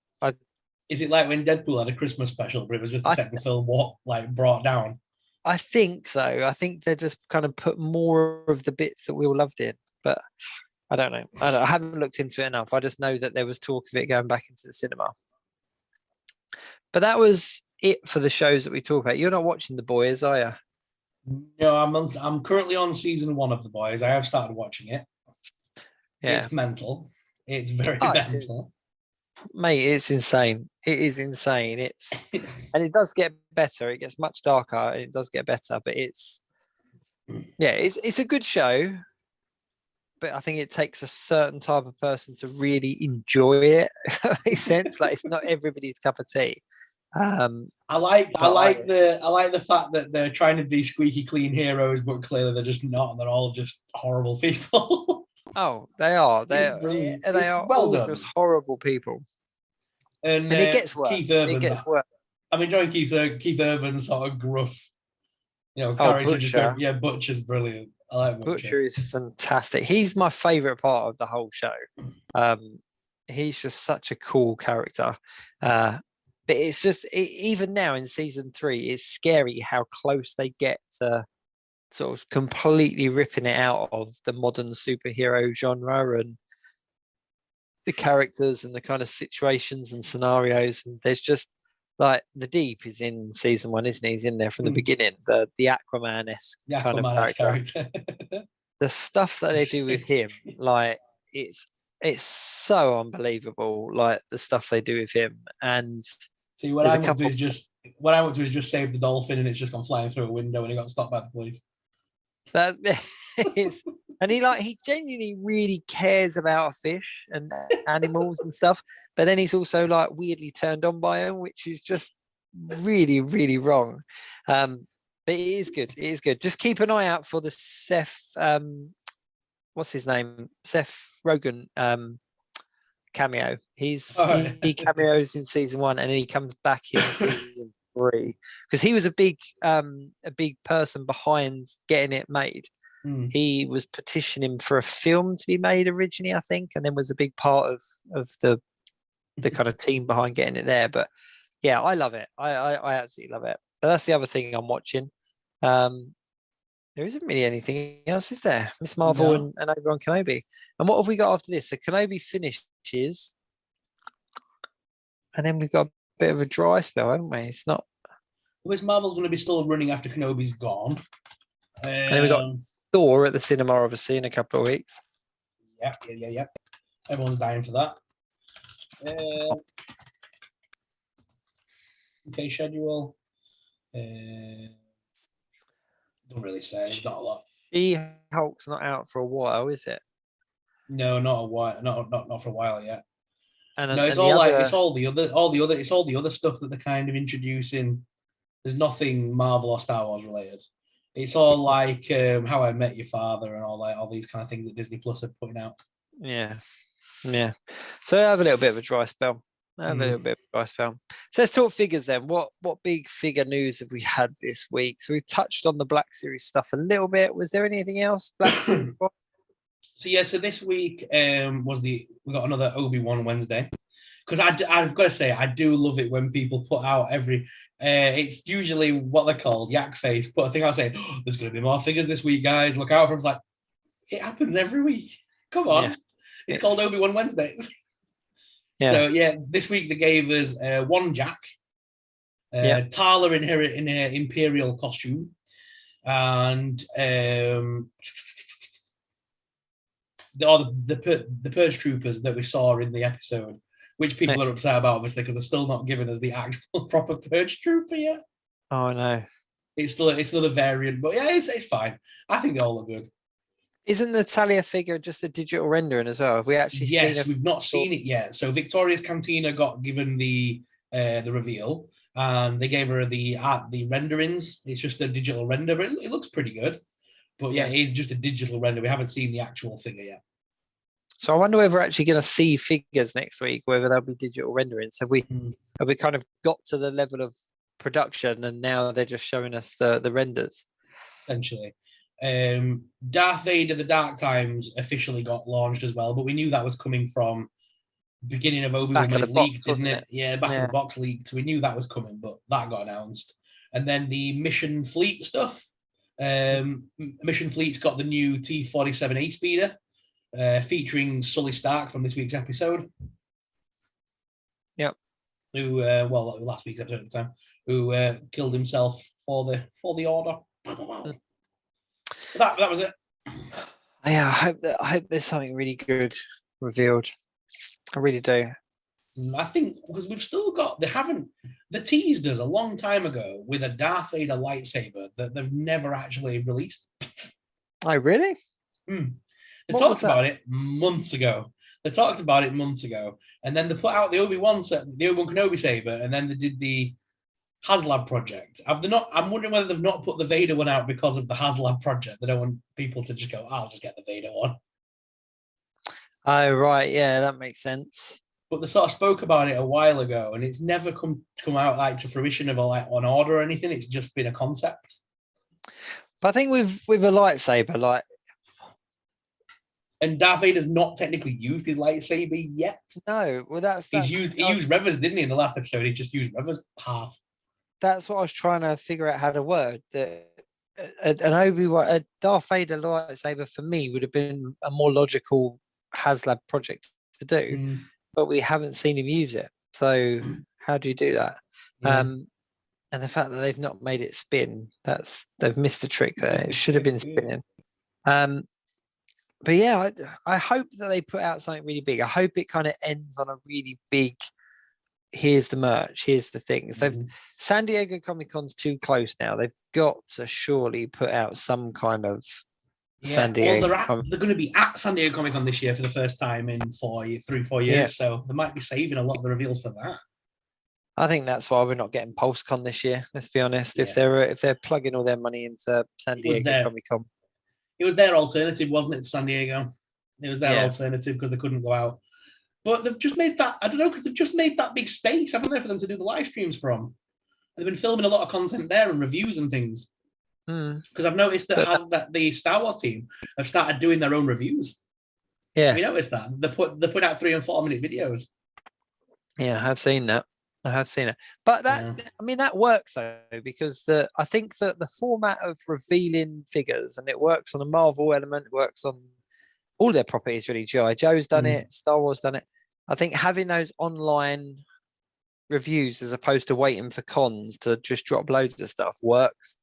is it like when Deadpool had a Christmas special, but it was just the second film brought down? I think so. I think they just kind of put more of the bits that we all loved in, but I don't know. I haven't looked into it enough. I just know that there was talk of it going back into the cinema. But that was it for the shows that we talk about. You're not watching The Boys, are you? No, I'm currently on season 1 of The Boys. I have started watching it. Yeah. It's mental. It's very mental. Mate, it's insane. It is insane. And it does get better. It gets much darker. It does get better, but it's a good show. But I think it takes a certain type of person to really enjoy it. If that makes sense. Like it's not everybody's cup of tea. I like the fact that they're trying to be squeaky clean heroes, but clearly they're just not. They're all just horrible people. Oh, they are. They are well all done. Just horrible people. And it gets worse. It gets worse. I'm enjoying Keith Urban's sort of gruff, character. Butcher. Butcher's brilliant. I like Butcher. Butcher is fantastic. He's my favorite part of the whole show. He's just such a cool character. But it's just even now in season 3, it's scary how close they get to sort of completely ripping it out of the modern superhero genre and the characters and the kind of situations and scenarios. And there's just like the Deep is in season 1, isn't he? He's in there from the beginning. The Aquaman-esque kind of character. The stuff that they do with him, like it's so unbelievable. Like the stuff they do with him. And see, what I want to is just save the dolphin, and it's just gone flying through a window, and he got stopped by the police. That is, and he genuinely really cares about fish and animals and stuff, but then he's also like weirdly turned on by them, which is just really, really wrong. But it is good. It is good. Just keep an eye out for the Seth. What's his name? Seth Rogen cameo. He cameos in season 1, and then he comes back in season 3 because he was a big person behind getting it made. He was petitioning for a film to be made originally, I think, and then was a big part of the kind of team behind getting it there. But yeah, I love it. I absolutely love it. So that's the other thing I'm watching. There isn't really anything else, is there? Miss Marvel and Obi Wan Kenobi. And what have we got after this? So Kenobi finishes, and then we've got a bit of a dry spell, haven't we? It's not. Miss Marvel's going to be still running after Kenobi's gone. And then we got Thor at the cinema, obviously, in a couple of weeks. Yeah. Everyone's dying for that. Okay, schedule. Don't really say. It's not a lot. She-Hulk's not out for a while, is it? No, not a while. Not for a while yet. And no, it's all the other stuff that they're kind of introducing. There's nothing Marvel or Star Wars related. It's all like How I Met Your Father and all these kind of things that Disney Plus are putting out. Yeah. So I have a little bit of a dry spell. So let's talk figures then. What big figure news have we had this week? So we've touched on the Black Series stuff a little bit. Was there anything else? Black Series? So this week we got another Obi Wan Wednesday, because I've got to say I do love it when people put out every. It's usually what they're called yak face. Put a thing out saying, "There's going to be more figures this week, guys. Look out for them." It's like it happens every week. Come on, yeah. It's called Obi Wan Wednesdays. Yeah. So yeah, this week they gave us one Jack, Tala in her Imperial costume, and the Purge Troopers that we saw in the episode, which people are upset about, obviously, because they're still not giving us the actual proper Purge Trooper yet. Oh no, it's another variant, but yeah, it's fine. I think they all look good. Isn't the Talia figure just a digital rendering as well? Have we actually seen it? Yes, we've not seen it yet. So Victoria's Cantina got given the reveal, and they gave her the renderings. It's just a digital render, but it looks pretty good. But yeah, it is just a digital render. We haven't seen the actual figure yet. So I wonder whether we're actually going to see figures next week, whether they'll be digital renderings. Have we kind of got to the level of production and now they're just showing us the renders? Essentially. Darth Vader, The Dark Times officially got launched as well, but we knew that was coming from beginning of Obi Wan when it leaked, didn't it? Yeah, back of the box leaked. So we knew that was coming, but that got announced. And then the Mission Fleet stuff. Mission Fleet's got the new T-47A speeder, featuring Sully Stark from this week's episode. Yep. Who, last week's episode at the time, who killed himself for the Order. That was it. Yeah, I hope there's something really good revealed. I really do. I think because we've still got the teased us a long time ago with a Darth Vader lightsaber that they've never actually released. Oh, really? They talked about it months ago. And then they put out the Obi Wan Kenobi saber, and then they did the HasLab project. I'm wondering whether they've not put the Vader one out because of the HasLab project. They don't want people to just go, I'll just get the Vader one. Oh, right. Yeah, that makes sense. But they sort of spoke about it a while ago, and it's never come out like to fruition of on order or anything. It's just been a concept. But I think with a lightsaber, and Darth Vader's not technically used his lightsaber yet. No, well, he used Reva's, didn't he? In the last episode, he just used Reva's half. That's what I was trying to figure out how to word. A Darth Vader lightsaber for me would have been a more logical HasLab project to do, but we haven't seen him use it. So how do you do that? Yeah. And the fact that they've not made it spin, they've missed a trick there. It should have been spinning. But yeah, I hope that they put out something really big. I hope it kind of ends on a really big, here's the merch, here's the things. San Diego Comic-Con's too close now. They've got to surely put out some kind of San Diego. Well, they're going to be at San Diego Comic-Con this year for the first time in 4 years. Yeah. So they might be saving a lot of the reveals for that. I think that's why we're not getting PulseCon this year. Let's be honest. Yeah. If they're plugging all their money into San Diego Comic-Con. It was their alternative, wasn't it, to San Diego? It was their alternative because they couldn't go out. But they've just made that, I don't know, because they've just made that big space, haven't they, for them to do the live streams from? They've been filming a lot of content there and reviews and things. Because I've noticed that the Star Wars team have started doing their own reviews. Yeah. Have you noticed that? They put out 3 and 4 minute videos. Yeah, I have seen that. But that works though, because I think that the format of revealing figures, and it works on the Marvel element, it works on all their properties really. G.I. Joe's done it, Star Wars done it. I think having those online reviews as opposed to waiting for cons to just drop loads of stuff works.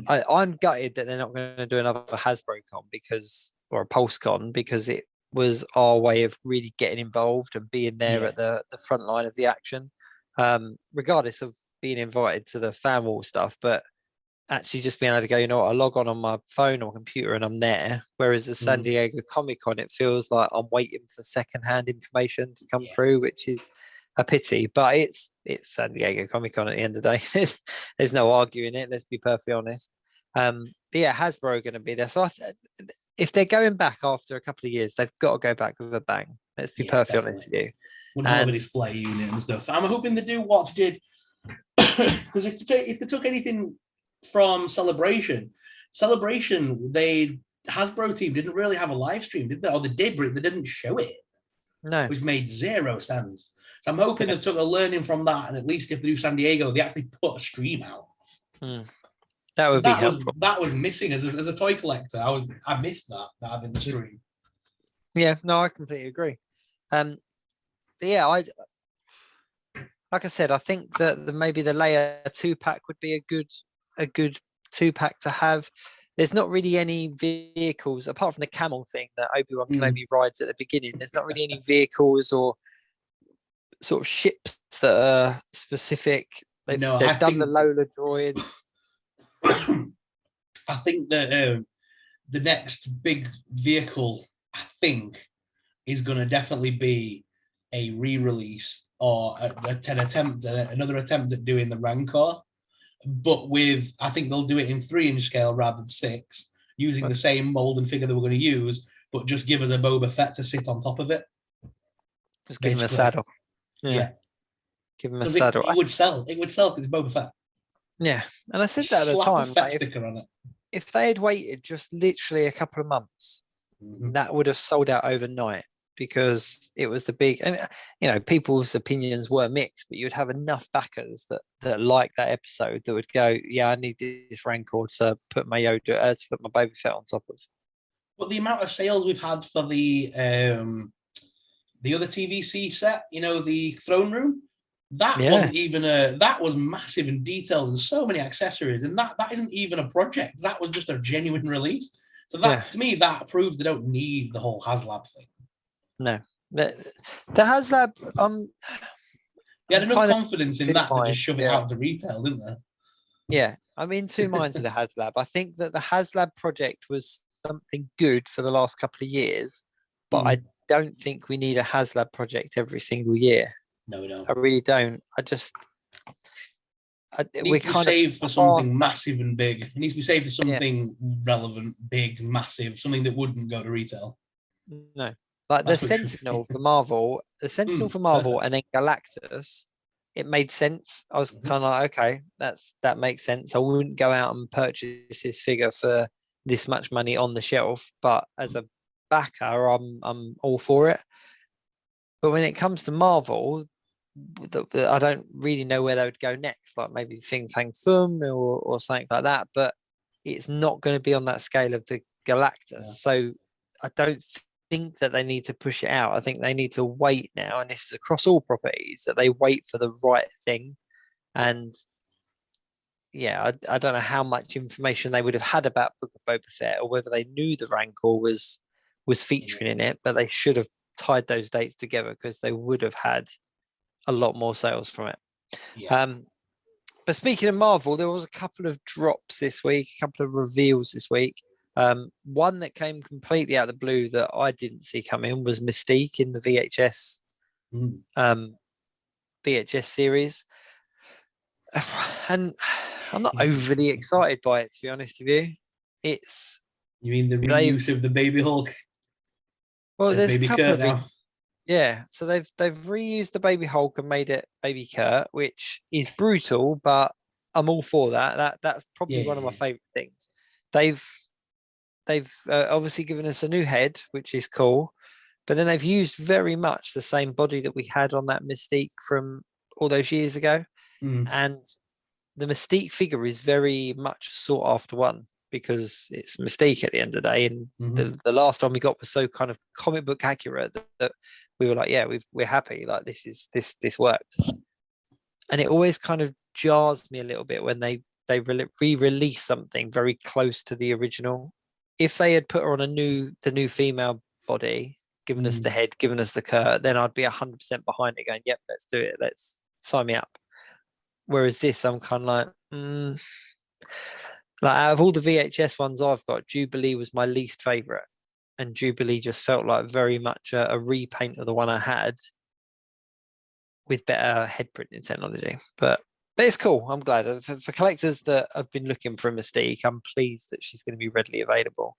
I'm gutted that they're not going to do another Hasbro con or a PulseCon, because it was our way of really getting involved and being there at the front line of the action. Regardless of being invited to the fan wall stuff, but actually just being able to go, I log on my phone or computer and I'm there. Whereas the San Diego Comic-Con, it feels like I'm waiting for secondhand information to come through, which is a pity. But it's San Diego Comic-Con at the end of the day. There's no arguing it. Let's be perfectly honest. But yeah, Hasbro are going to be there. So if they're going back after a couple of years, they've got to go back with a bang. Let's be perfectly honest with you. Would love a display unit and stuff. I'm hoping they do what they did, because if they took anything from Celebration, Hasbro team didn't really have a live stream, did they? Or they did, but they didn't show it. No, which made zero sense. So I'm hoping they've took a learning from that, and at least if they do San Diego, they actually put a stream out. That would be helpful. That was missing as a toy collector. I missed that having the stream. Yeah, no, I completely agree. But yeah, like I said, I think that maybe the layer 2-pack would be a good 2-pack to have. There's not really any vehicles apart from the camel thing that Obi Wan Kenobi rides at the beginning. There's not really any vehicles or sort of ships that are specific. They've done the Lola droids. I think that the next big vehicle, I think, is going to definitely be a re-release or another attempt at doing the Rancor, but I think they'll do it in 3-inch scale rather than 6, using the same mold and figure they were going to use, but just give us a Boba Fett to sit on top of it. Just give him a saddle. Yeah. Give him a saddle. It would sell. It would sell because it's Boba Fett. Yeah, and I said that at the time. Slap a Fett sticker on it. If they had waited just literally a couple of months, that would have sold out overnight, because it was the big, and people's opinions were mixed, but you'd have enough backers that like that episode that would go, yeah, I need this Rancor to put my Yoda, to put my Boba Fett on top of. But the amount of sales we've had for the other TVC set, the throne room, that wasn't even that was massive and detailed and so many accessories, and that isn't even a project. That was just a genuine release. So that to me, that proves they don't need the whole HasLab thing. No, the HasLab, they had enough confidence in that to just shove it out to retail, didn't they? Yeah, I'm in two minds with the HasLab. I think that the HasLab project was something good for the last couple of years, but I don't think we need a HasLab project every single year. No. I really don't. It needs to be saved for something massive and big. It needs to be saved for something relevant, big, massive, something that wouldn't go to retail. No. Like the Sentinel for Marvel, for Marvel, and then Galactus, it made sense. I was kind of like, okay, that makes sense. I wouldn't go out and purchase this figure for this much money on the shelf, but as a backer, I'm all for it. But when it comes to Marvel, I don't really know where they would go next. Like maybe Fing Fang Foom or something like that. But it's not going to be on that scale of the Galactus. Yeah. So I don't think that they need to push it out. I think they need to wait now, and this is across all properties, that they wait for the right thing. And I don't know how much information they would have had about Book of Boba Fett, or whether they knew the Rancor was featuring in it, but they should have tied those dates together, because they would have had a lot more sales from it. But speaking of Marvel, there was a couple of drops this week, a couple of reveals this week. One that came completely out of the blue that I didn't see coming was Mystique in the VHS VHS series, and I'm not overly excited by it, to be honest with you. You mean the reuse of the Baby Hulk? Well, there's a couple of now. Yeah, so they've reused the Baby Hulk and made it Baby Kurt, which is brutal, but I'm all for that. That's probably one of my favorite things. They've obviously given us a new head, which is cool, but then they've used very much the same body that we had on that Mystique from all those years ago, and the Mystique figure is very much a sought after one, because it's Mystique at the end of the day, and the last one we got was so kind of comic book accurate that we were like, we're happy, like this works. And it always kind of jars me a little bit when they re-release something very close to the original. If they had put her on the new female body, given us the head, given us the Kurt, then I'd be 100% behind it, going, yep, let's do it, let's sign me up. Whereas this, I'm kind of like, like out of all the VHS ones I've got, Jubilee was my least favorite, and Jubilee just felt like very much a repaint of the one I had with better head printing technology. But it's cool. I'm glad for collectors that have been looking for a Mystique. I'm pleased that she's going to be readily available.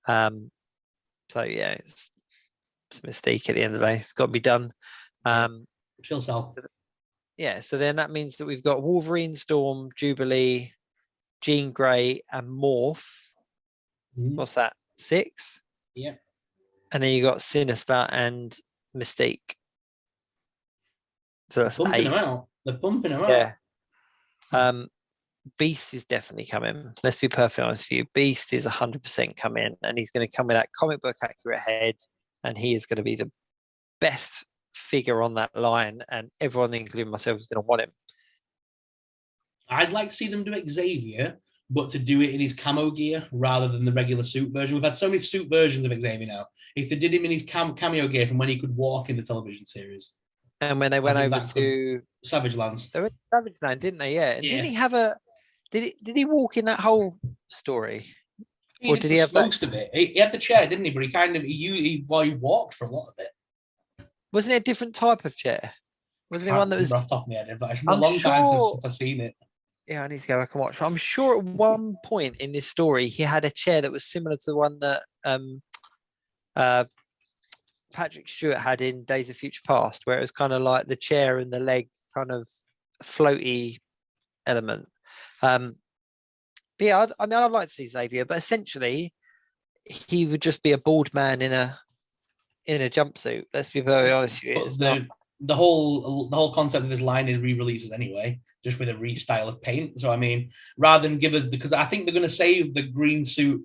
So yeah, it's Mystique at the end of the day. It's got to be done. She'll sell. Yeah. So then that means that we've got Wolverine, Storm, Jubilee, Jean Grey, and Morph. What's that? 6? Yeah. And then you got Sinister and Mystique. So that's 8. They're pumping them out. Yeah. Beast is definitely coming. Let's be perfectly honest with you. Beast is 100% coming, and he's going to come with that comic book accurate head, and he is going to be the best figure on that line, and everyone, including myself, is going to want him. I'd like to see them do Xavier, but to do it in his camo gear rather than the regular suit version. We've had so many suit versions of Xavier now. If they did him in his cameo gear from when he could walk in the television series. And when they went over to Savage Lands. They went to Savage Land, didn't they? Yeah. And didn't he have a... Did he walk in that whole story? Or did he have most of it? He had the chair, didn't he? But he kind of... He walked for a lot of it. Wasn't it a different type of chair? Wasn't it one that was... Off the top of my head, it's been a long time since I've seen it. Yeah, I need to go back and watch. I'm sure at one point in this story, he had a chair that was similar to the one that Patrick Stewart had in Days of Future Past, where it was kind of like the chair and the leg kind of floaty element. But yeah, I mean, I'd like to see Xavier, but essentially he would just be a bald man in a jumpsuit. Let's be very honest with you. The whole concept of this line is re-releases anyway, just with a restyle of paint. So I mean, rather than give us, because I think they're going to save the green suit,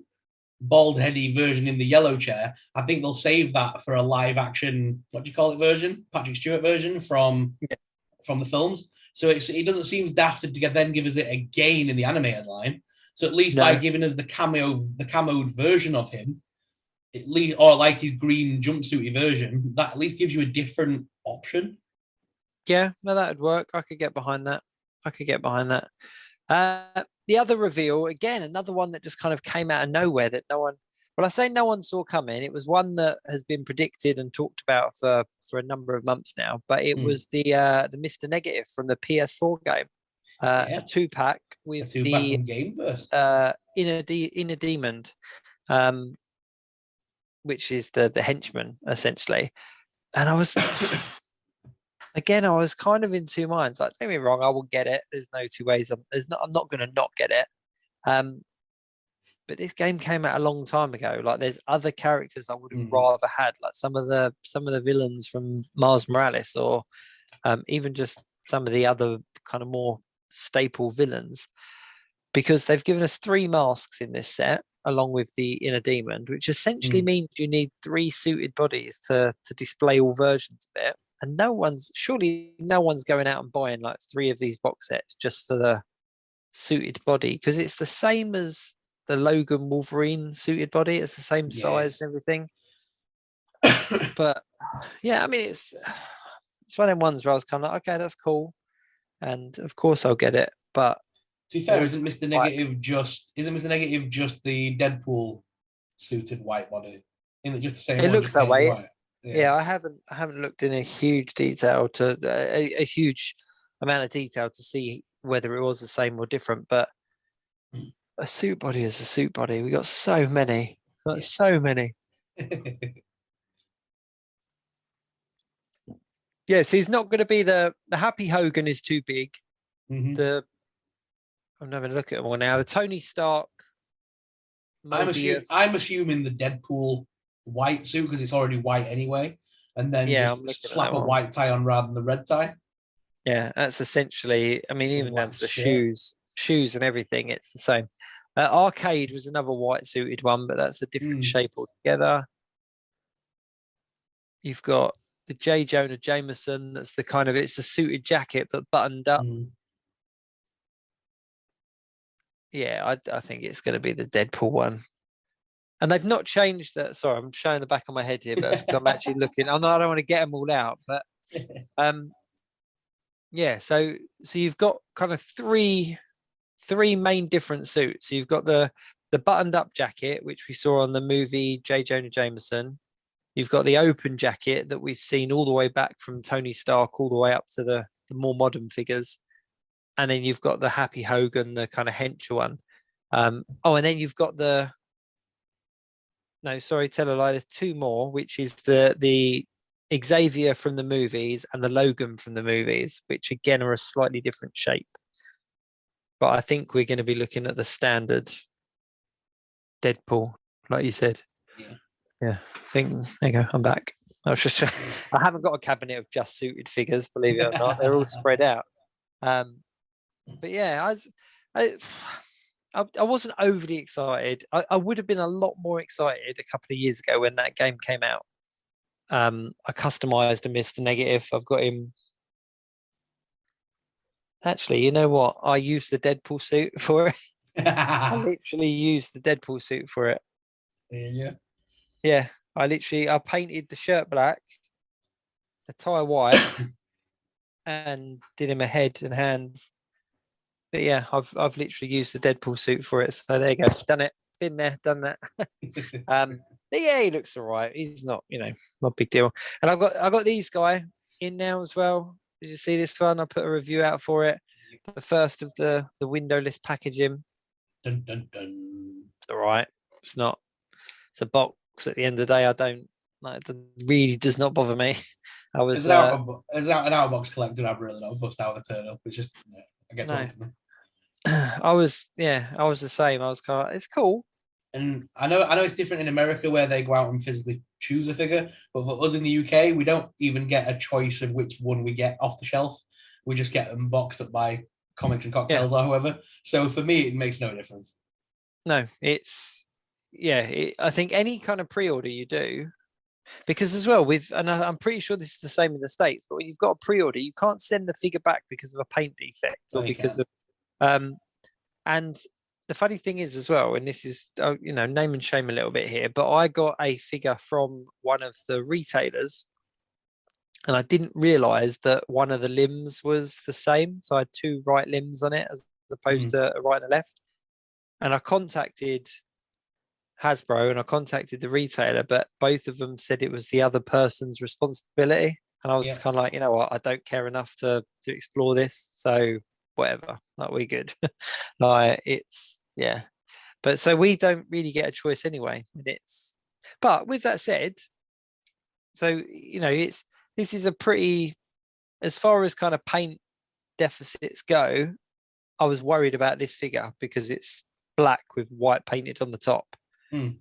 bald heady version in the yellow chair. I think they'll save that for a live action, what do you call it, version, Patrick Stewart version from the films. So it doesn't seem daft to then give us it again in the animated line. So at least by giving us the camoed version of him, at least, or like his green jumpsuity version, that at least gives you a different option. Yeah, no, that would work. I could get behind that. The other reveal, again, another one that just kind of came out of nowhere that no one, well, I say no one saw coming. It was one that has been predicted and talked about for a number of months now, but it was the Mr. Negative from the PS4 game. A 2-pack with the Inner Demon, which is the henchman, essentially. And I was... Again, I was kind of in two minds. Like, don't get me wrong, I will get it. There's no two ways. I'm not going to not get it. But this game came out a long time ago. Like, there's other characters I would have rather had, like some of the villains from Miles Morales, or even just some of the other kind of more staple villains, because they've given us 3 masks in this set, along with the Inner Demon, which essentially means you need 3 suited bodies to display all versions of it. And surely no one's going out and buying like 3 of these box sets just for the suited body, because it's the same as the Logan Wolverine suited body. It's the same size and everything. But yeah, I mean, it's one of them ones where I was kind of like, okay, that's cool, and of course I'll get it. But to be fair, isn't Mr. Negative just the Deadpool suited white body? Isn't it just the same? It looks that way. White? Yeah, I haven't looked in a huge detail to a huge amount of detail to see whether it was the same or different. But a suit body is a suit body. We got so many. So many. Yeah, so he's not going to be the Happy Hogan is too big. I'm having a look at them all now. The Tony Stark. I'm assuming the Deadpool white suit, because it's already white anyway, and then just slap a white tie on rather than the red tie. Yeah, that's essentially, I mean, even down to the shoes and everything, it's the same. Arcade was another white suited one, but that's a different shape altogether. You've got the J. Jonah Jameson, that's the kind of, it's the suited jacket but buttoned up. Yeah, I think it's going to be the Deadpool one. And they've not changed that. Sorry, I'm showing the back of my head here, but I'm actually looking. I don't want to get them all out, but yeah. So you've got kind of three main different suits. So you've got the buttoned up jacket, which we saw on the movie J. Jonah Jameson. You've got the open jacket that we've seen all the way back from Tony Stark all the way up to the more modern figures. And then you've got the Happy Hogan, the kind of hench one. And then you've got no, sorry, tell a lie. There's 2 more, which is the Xavier from the movies and the Logan from the movies, which again are a slightly different shape. But I think we're going to be looking at the standard Deadpool, like you said. Yeah. I think there you go. I'm back. I haven't got a cabinet of just suited figures, believe it or not. They're all spread out. But yeah, I wasn't overly excited. I would have been a lot more excited a couple of years ago when that game came out. I customized a Mr. Negative. I've got him. Actually, you know what? I used the Deadpool suit for it. I literally used the Deadpool suit for it. Yeah. I painted the shirt black, the tie white, and did him a head and hands. But yeah, I've literally used the Deadpool suit for it. So there you go. Done it. Been there, done that. But yeah, he looks all right. He's not, not a big deal. And I got these guy in now as well. Did you see this one? I put a review out for it. The first of the windowless packaging. Dun, dun, dun. It's all right. It's not. It's a box Because at the end of the day, I don't like. It really does not bother me. I was As an out of box collector, I'm really not fussed how they turn up. It's just I get told. I was the same. I was kind of, it's cool. And I know it's different in America where they go out and physically choose a figure, but for us in the UK, we don't even get a choice of which one we get off the shelf. We just get them boxed up by Comics and Cocktails or whoever. So for me, it makes no difference. No, it's I think any kind of pre-order you do, because as well and I'm pretty sure this is the same in the States, but when you've got a pre-order, you can't send the figure back because of a paint defect or because of and the funny thing is as well, and this is name and shame a little bit here, but I got a figure from one of the retailers and I didn't realize that one of the limbs was the same, so I had two right limbs on it as opposed to a right and a left. And I contacted Hasbro and I contacted the retailer, but both of them said it was the other person's responsibility. And I was kind of like, you know what, I don't care enough to explore this, so whatever, like we're good. Like it's but so we don't really get a choice anyway. And but with that said, so this is a pretty, as far as kind of paint deficits go, I was worried about this figure because it's black with white painted on the top. And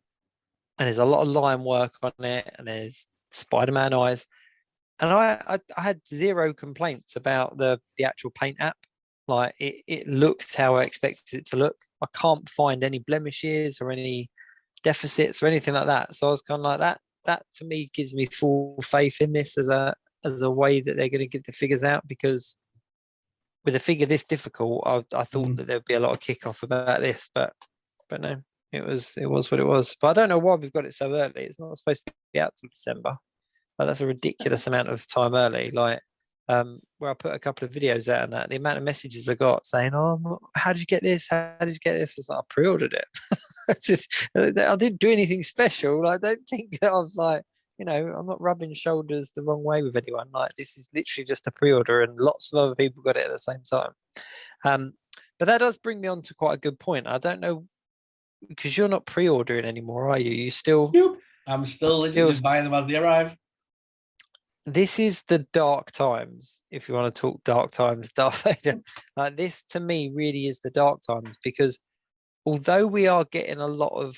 there's a lot of line work on it, and there's Spider-Man eyes. And I had zero complaints about the actual paint app. Like it looked how I expected it to look. I can't find any blemishes or any deficits or anything like that. So I was kind of like that. That to me gives me full faith in this as a way that they're going to give the figures out, because with a figure this difficult, I thought that there'd be a lot of kickoff about this, but no, it was what it was. But I don't know why we've got it so early. It's not supposed to be out till December. Like, that's a ridiculous amount of time early. Like where I put a couple of videos out and that, the amount of messages I got saying, "Oh, how did you get this? How did you get this?" It's like, I pre-ordered it. I didn't do anything special. Like, don't think that I'm like, I'm not rubbing shoulders the wrong way with anyone. Like, this is literally just a pre-order, and lots of other people got it at the same time. But that does bring me on to quite a good point. I don't know, because you're not pre-ordering anymore, are you? You still? Nope. I'm still literally just buying them as they arrive. This is the dark times, if you want to talk dark times, Darth Vader. Like, this to me really is the dark times, because although we are getting a lot of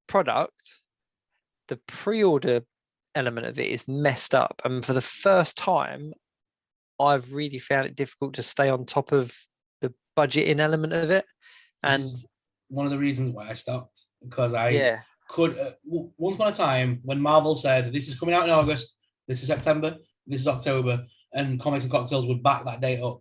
product, the pre-order element of it is messed up. And for the first time, I've really found it difficult to stay on top of the budgeting element of it. And one of the reasons why I stopped, because I could once upon a time when Marvel said this is coming out in August, this is September, this is October, and Comics and Cocktails would back that date up.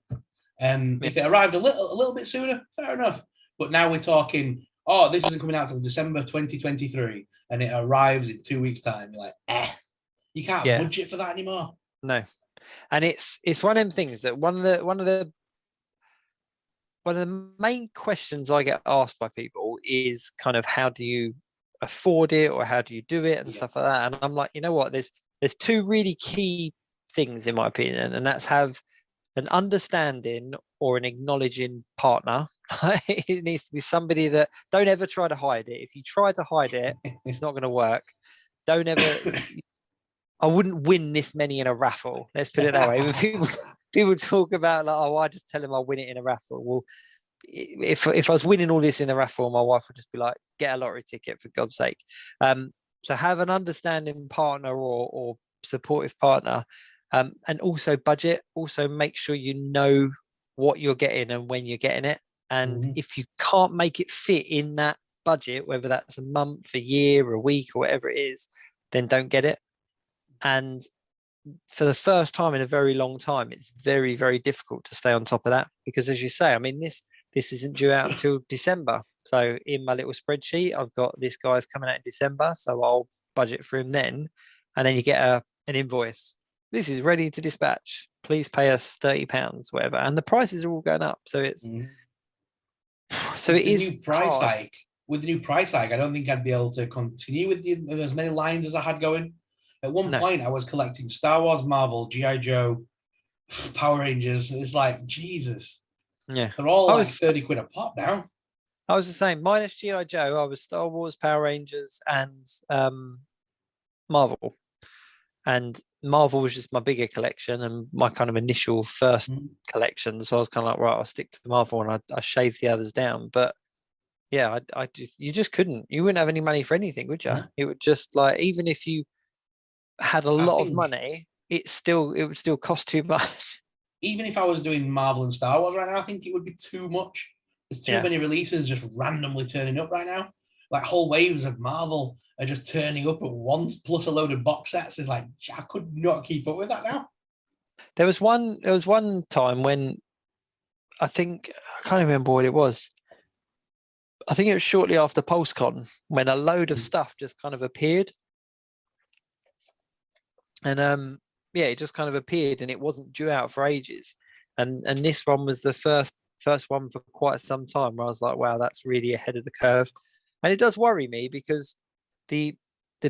If it arrived a little bit sooner, fair enough. But now we're talking, this isn't coming out until December 2023, and it arrives in 2 weeks' time. You're like, you can't budget for that anymore. No, and it's one of them things that one of the main questions I get asked by people is kind of, how do you afford it, or how do you do it, and stuff like that. And I'm like, you know what? There's two really key things in my opinion, and that's have an understanding or an acknowledging partner. It needs to be somebody that don't ever try to hide it. If you try to hide it, it's not going to work. Don't ever. I wouldn't win this many in a raffle. Let's put it that way. When people talk about like, I just tell them I'll win it in a raffle. Well, if I was winning all this in the raffle, my wife would just be like, get a lottery ticket for God's sake. So have an understanding partner or supportive partner, and also budget. Also make sure you know what you're getting and when you're getting it. And if you can't make it fit in that budget, whether that's a month, a year, a week, or whatever it is, then don't get it. And for the first time in a very long time, it's very, very difficult to stay on top of that, because as you say, I mean, this isn't due out until December. So in my little spreadsheet, I've got this guy's coming out in December, so I'll budget for him then. And then you get an invoice. This is ready to dispatch. Please pay us £30, whatever. And the prices are all going up. So it's so it is new price hike. With the new price hike, I don't think I'd be able to continue with as many lines as I had going. At one point, I was collecting Star Wars, Marvel, G.I. Joe, Power Rangers. It's like, Jesus. Yeah. They're all like 30 quid a pop now. I was the same. Minus G.I. Joe, I was Star Wars, Power Rangers, and Marvel. And Marvel was just my bigger collection and my kind of initial first collection. So I was kind of like, right, I'll stick to Marvel, and I shaved the others down. But yeah, you just couldn't. You wouldn't have any money for anything, would you? No. It would just like, even if you had a lot of money, it would still cost too much. Even if I was doing Marvel and Star Wars right now, I think it would be too much. There's too many releases just randomly turning up right now. Like whole waves of Marvel are just turning up at once, plus a load of box sets. It's like, I could not keep up with that now. There was one time when I can't remember what it was. I think it was shortly after PulseCon when a load of stuff just kind of appeared. And it just kind of appeared, and it wasn't due out for ages. And this one was the first one for quite some time where I was like, wow, that's really ahead of the curve. And it does worry me because the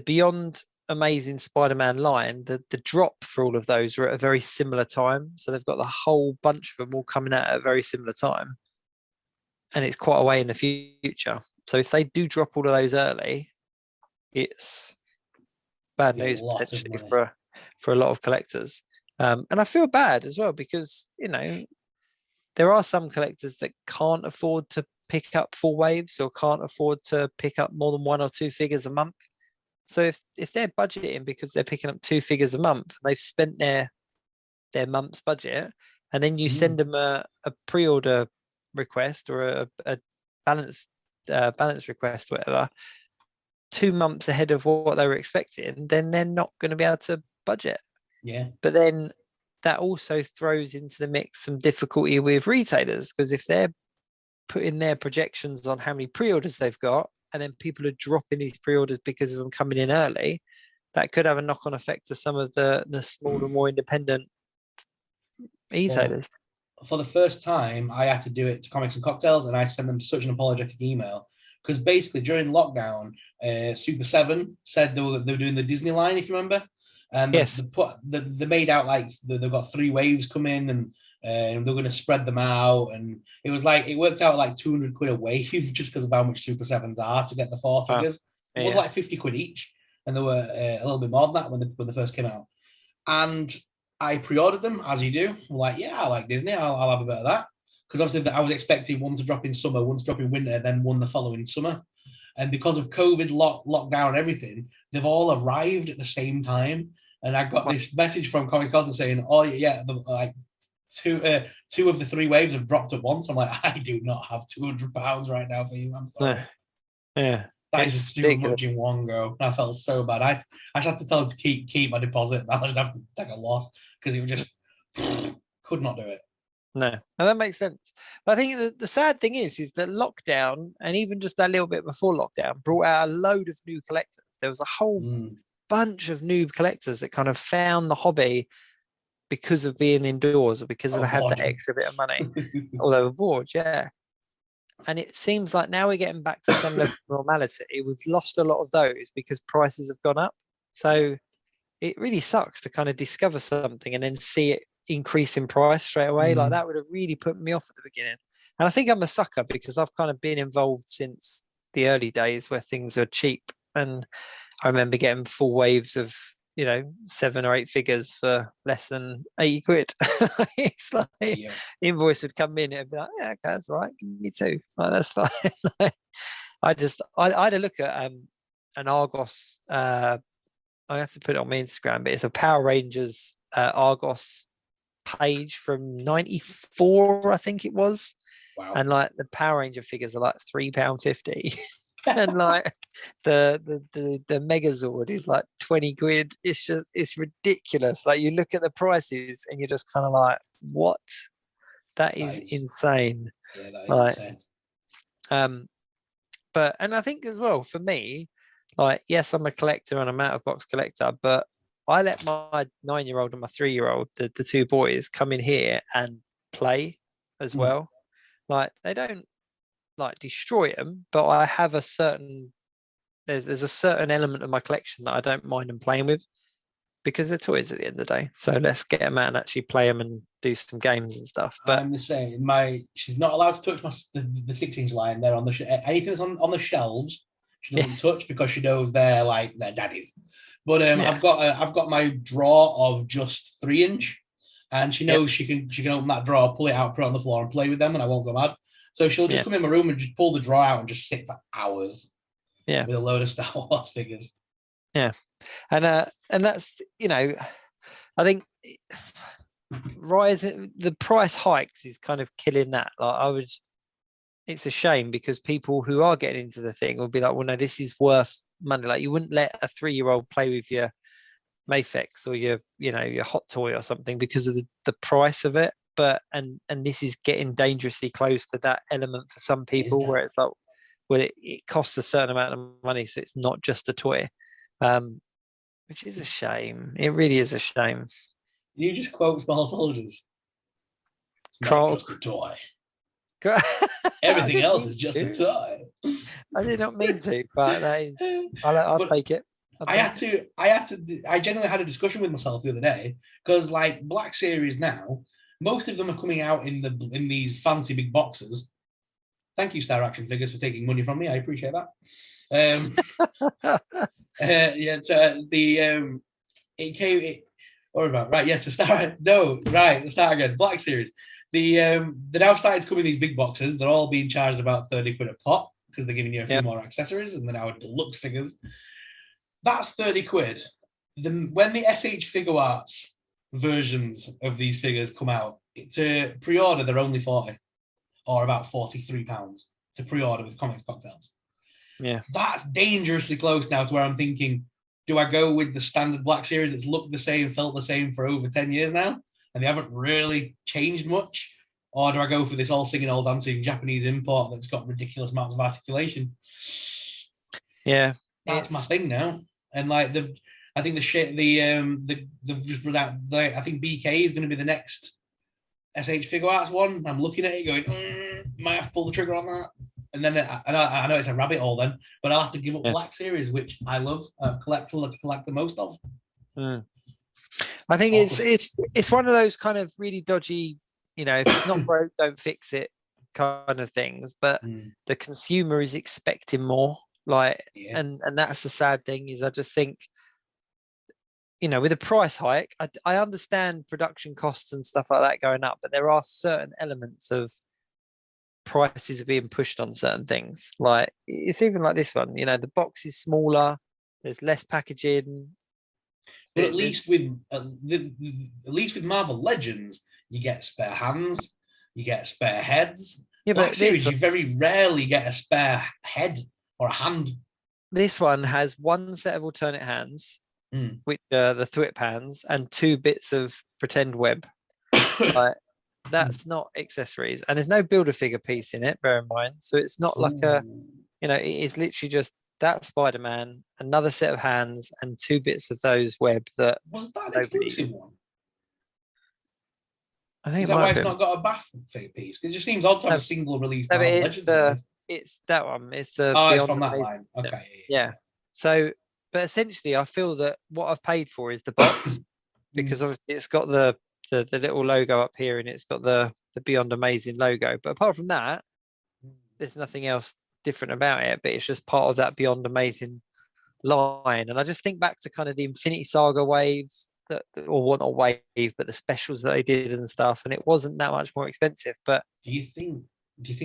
Beyond Amazing Spider-Man line, the drop for all of those are at a very similar time. So they've got the whole bunch of them all coming out at a very similar time. And it's quite a way in the future. So if they do drop all of those early, it's bad news potentially for a lot of collectors. And I feel bad as well because, there are some collectors that can't afford to pick up full waves or can't afford to pick up more than 1 or 2 figures a month. So if they're budgeting because they're picking up 2 figures a month, and they've spent their month's budget, and then you send them a pre-order request or a balance request, whatever, 2 months ahead of what they were expecting, then they're not going to be able to budget. Yeah. But then that also throws into the mix some difficulty with retailers, because if they're putting their projections on how many pre-orders they've got, and then people are dropping these pre-orders because of them coming in early, that could have a knock-on effect to some of the smaller, more independent retailers. For the first time, I had to do it to Comics and Cocktails, and I sent them such an apologetic email because basically during lockdown, Super 7 said they were doing the Disney line, if you remember. And yes. they made out like they've got 3 waves coming, and they're going to spread them out. And it was like, it worked out like 200 quid a wave just because of how much Super 7s are to get the 4 figures. It was like 50 quid each. And they were a little bit more than that when they first came out. And I pre-ordered them, as you do. I'm like, yeah, I like Disney. I'll have a bit of that. Because obviously I was expecting one to drop in summer, one to drop in winter, then one the following summer. And because of COVID, lockdown and everything, they've all arrived at the same time. And I got this message from Comics Content saying, oh, yeah, two of the 3 waves have dropped at once. I'm like, I do not have £200 right now for you. I'm sorry. Yeah. That is just too much in one go. I felt so bad. I just had to tell them to keep my deposit. I just have to take a loss because it was just could not do it. No, and that makes sense. But I think the sad thing is that lockdown, and even just a little bit before lockdown, brought out a load of new collectors. There was a whole bunch of new collectors that kind of found the hobby because of being indoors or because they had that extra bit of money, or they were bored. Yeah. And it seems like now we're getting back to some level of normality. We've lost a lot of those because prices have gone up. So it really sucks to kind of discover something and then see it increase in price straight away. Like that would have really put me off at the beginning. And I think I'm a sucker because I've kind of been involved since the early days where things were cheap. And I remember getting full waves of, 7 or 8 figures for less than 80 quid. It's like invoice would come in and be like, yeah, okay, that's right. Give me 2. Like, that's fine. I had a look at an Argos. I have to put it on my Instagram, but it's a Power Rangers Argos page from 94, I think it was. Wow. And like the Power Ranger figures are like £3.50. And like the Megazord is like 20 quid. It's ridiculous. Like you look at the prices and you're just kind of like, what? That is insane. Yeah, that is insane. But I think as well for me, like, yes, I'm a collector and I'm out of box collector, but I let my 9-year-old and my 3-year-old, the 2 boys, come in here and play as well. Like they don't like destroy them, but I have there's a certain element of my collection that I don't mind them playing with, because they're toys at the end of the day. So let's get them out and actually play them and do some games and stuff. But I'm the same. She's not allowed to touch the 6-inch line. They're on the anything that's on the shelves. She doesn't touch because she knows they're like their daddies. But I've got my drawer of just 3-inch, and she knows she can open that drawer, pull it out, put it on the floor, and play with them, and I won't go mad. So she'll just come in my room and just pull the drawer out and just sit for hours. Yeah, with a load of Star Wars figures. Yeah, and that's I think the price hikes is kind of killing that. Like it's a shame because people who are getting into the thing will be like, well, no, this is worth money. Like you wouldn't let a 3-year-old play with your Mafex or your Hot Toy or something because of the price of it. But and this is getting dangerously close to that element for some people where it's like, well, it costs a certain amount of money, so it's not just a toy, which is a shame. It really is a shame. You just quote Small Soldiers. It's not just a toy. Everything else is just a toy. I did not mean to, but I'll take it. I genuinely had a discussion with myself the other day because, like, Black Series now, most of them are coming out in these fancy big boxes. Thank you, Star Action Figures, for taking money from me. I appreciate that. Let's start again. Black Series. They're now starting to come in these big boxes. They're all being charged about 30 quid a pop because they're giving you a few more accessories, and they're now deluxe figures. That's 30 quid. When the SH Figure Arts versions of these figures come out, to pre-order, they're only 40 or about £43 to pre-order with Comics Cocktails. Yeah. That's dangerously close now to where I'm thinking, do I go with the standard Black Series that's looked the same, felt the same for over 10 years now, and they haven't really changed much? Or do I go for this all singing, all dancing Japanese import that's got ridiculous amounts of articulation? Yeah. That's my thing now. And like I think they've just run out. I think BK is going to be the next SH Figure Arts one. I'm looking at it going, might have to pull the trigger on that. And then I know it's a rabbit hole then, but I'll have to give up Black Series, which I love. I've collect the most of. I think it's one of those kind of really dodgy, if it's not broke, don't fix it kind of things. But the consumer is expecting more. And that's the sad thing is I just think, with a price hike, I understand production costs and stuff like that going up, but there are certain elements of prices are being pushed on certain things. Like it's even like this one, the box is smaller, there's less packaging. But at least with Marvel Legends, you get spare hands, you get spare heads. Yeah, Black Series, you very rarely get a spare head or a hand. This one has one set of alternate hands, which are the thwip hands, and 2 bits of pretend web. That's not accessories, and there's no Build-A-Figure piece in it, bear in mind. So it's not like it is literally just that Spider-Man, another set of hands, and 2 bits of those web that was that an exclusive one. I think is that why it's not got a bath piece? Because it just seems odd to have a single release. No, it's that one. It's the it's from that line. Okay. Yeah. So, but essentially, I feel that what I've paid for is the box because obviously it's got the little logo up here and it's got the Beyond Amazing logo. But apart from that, there's nothing else different about it. But it's just part of that Beyond Amazing line. And I just think back to kind of the Infinity Saga wave, but the specials that they did and stuff, and it wasn't that much more expensive. But do you think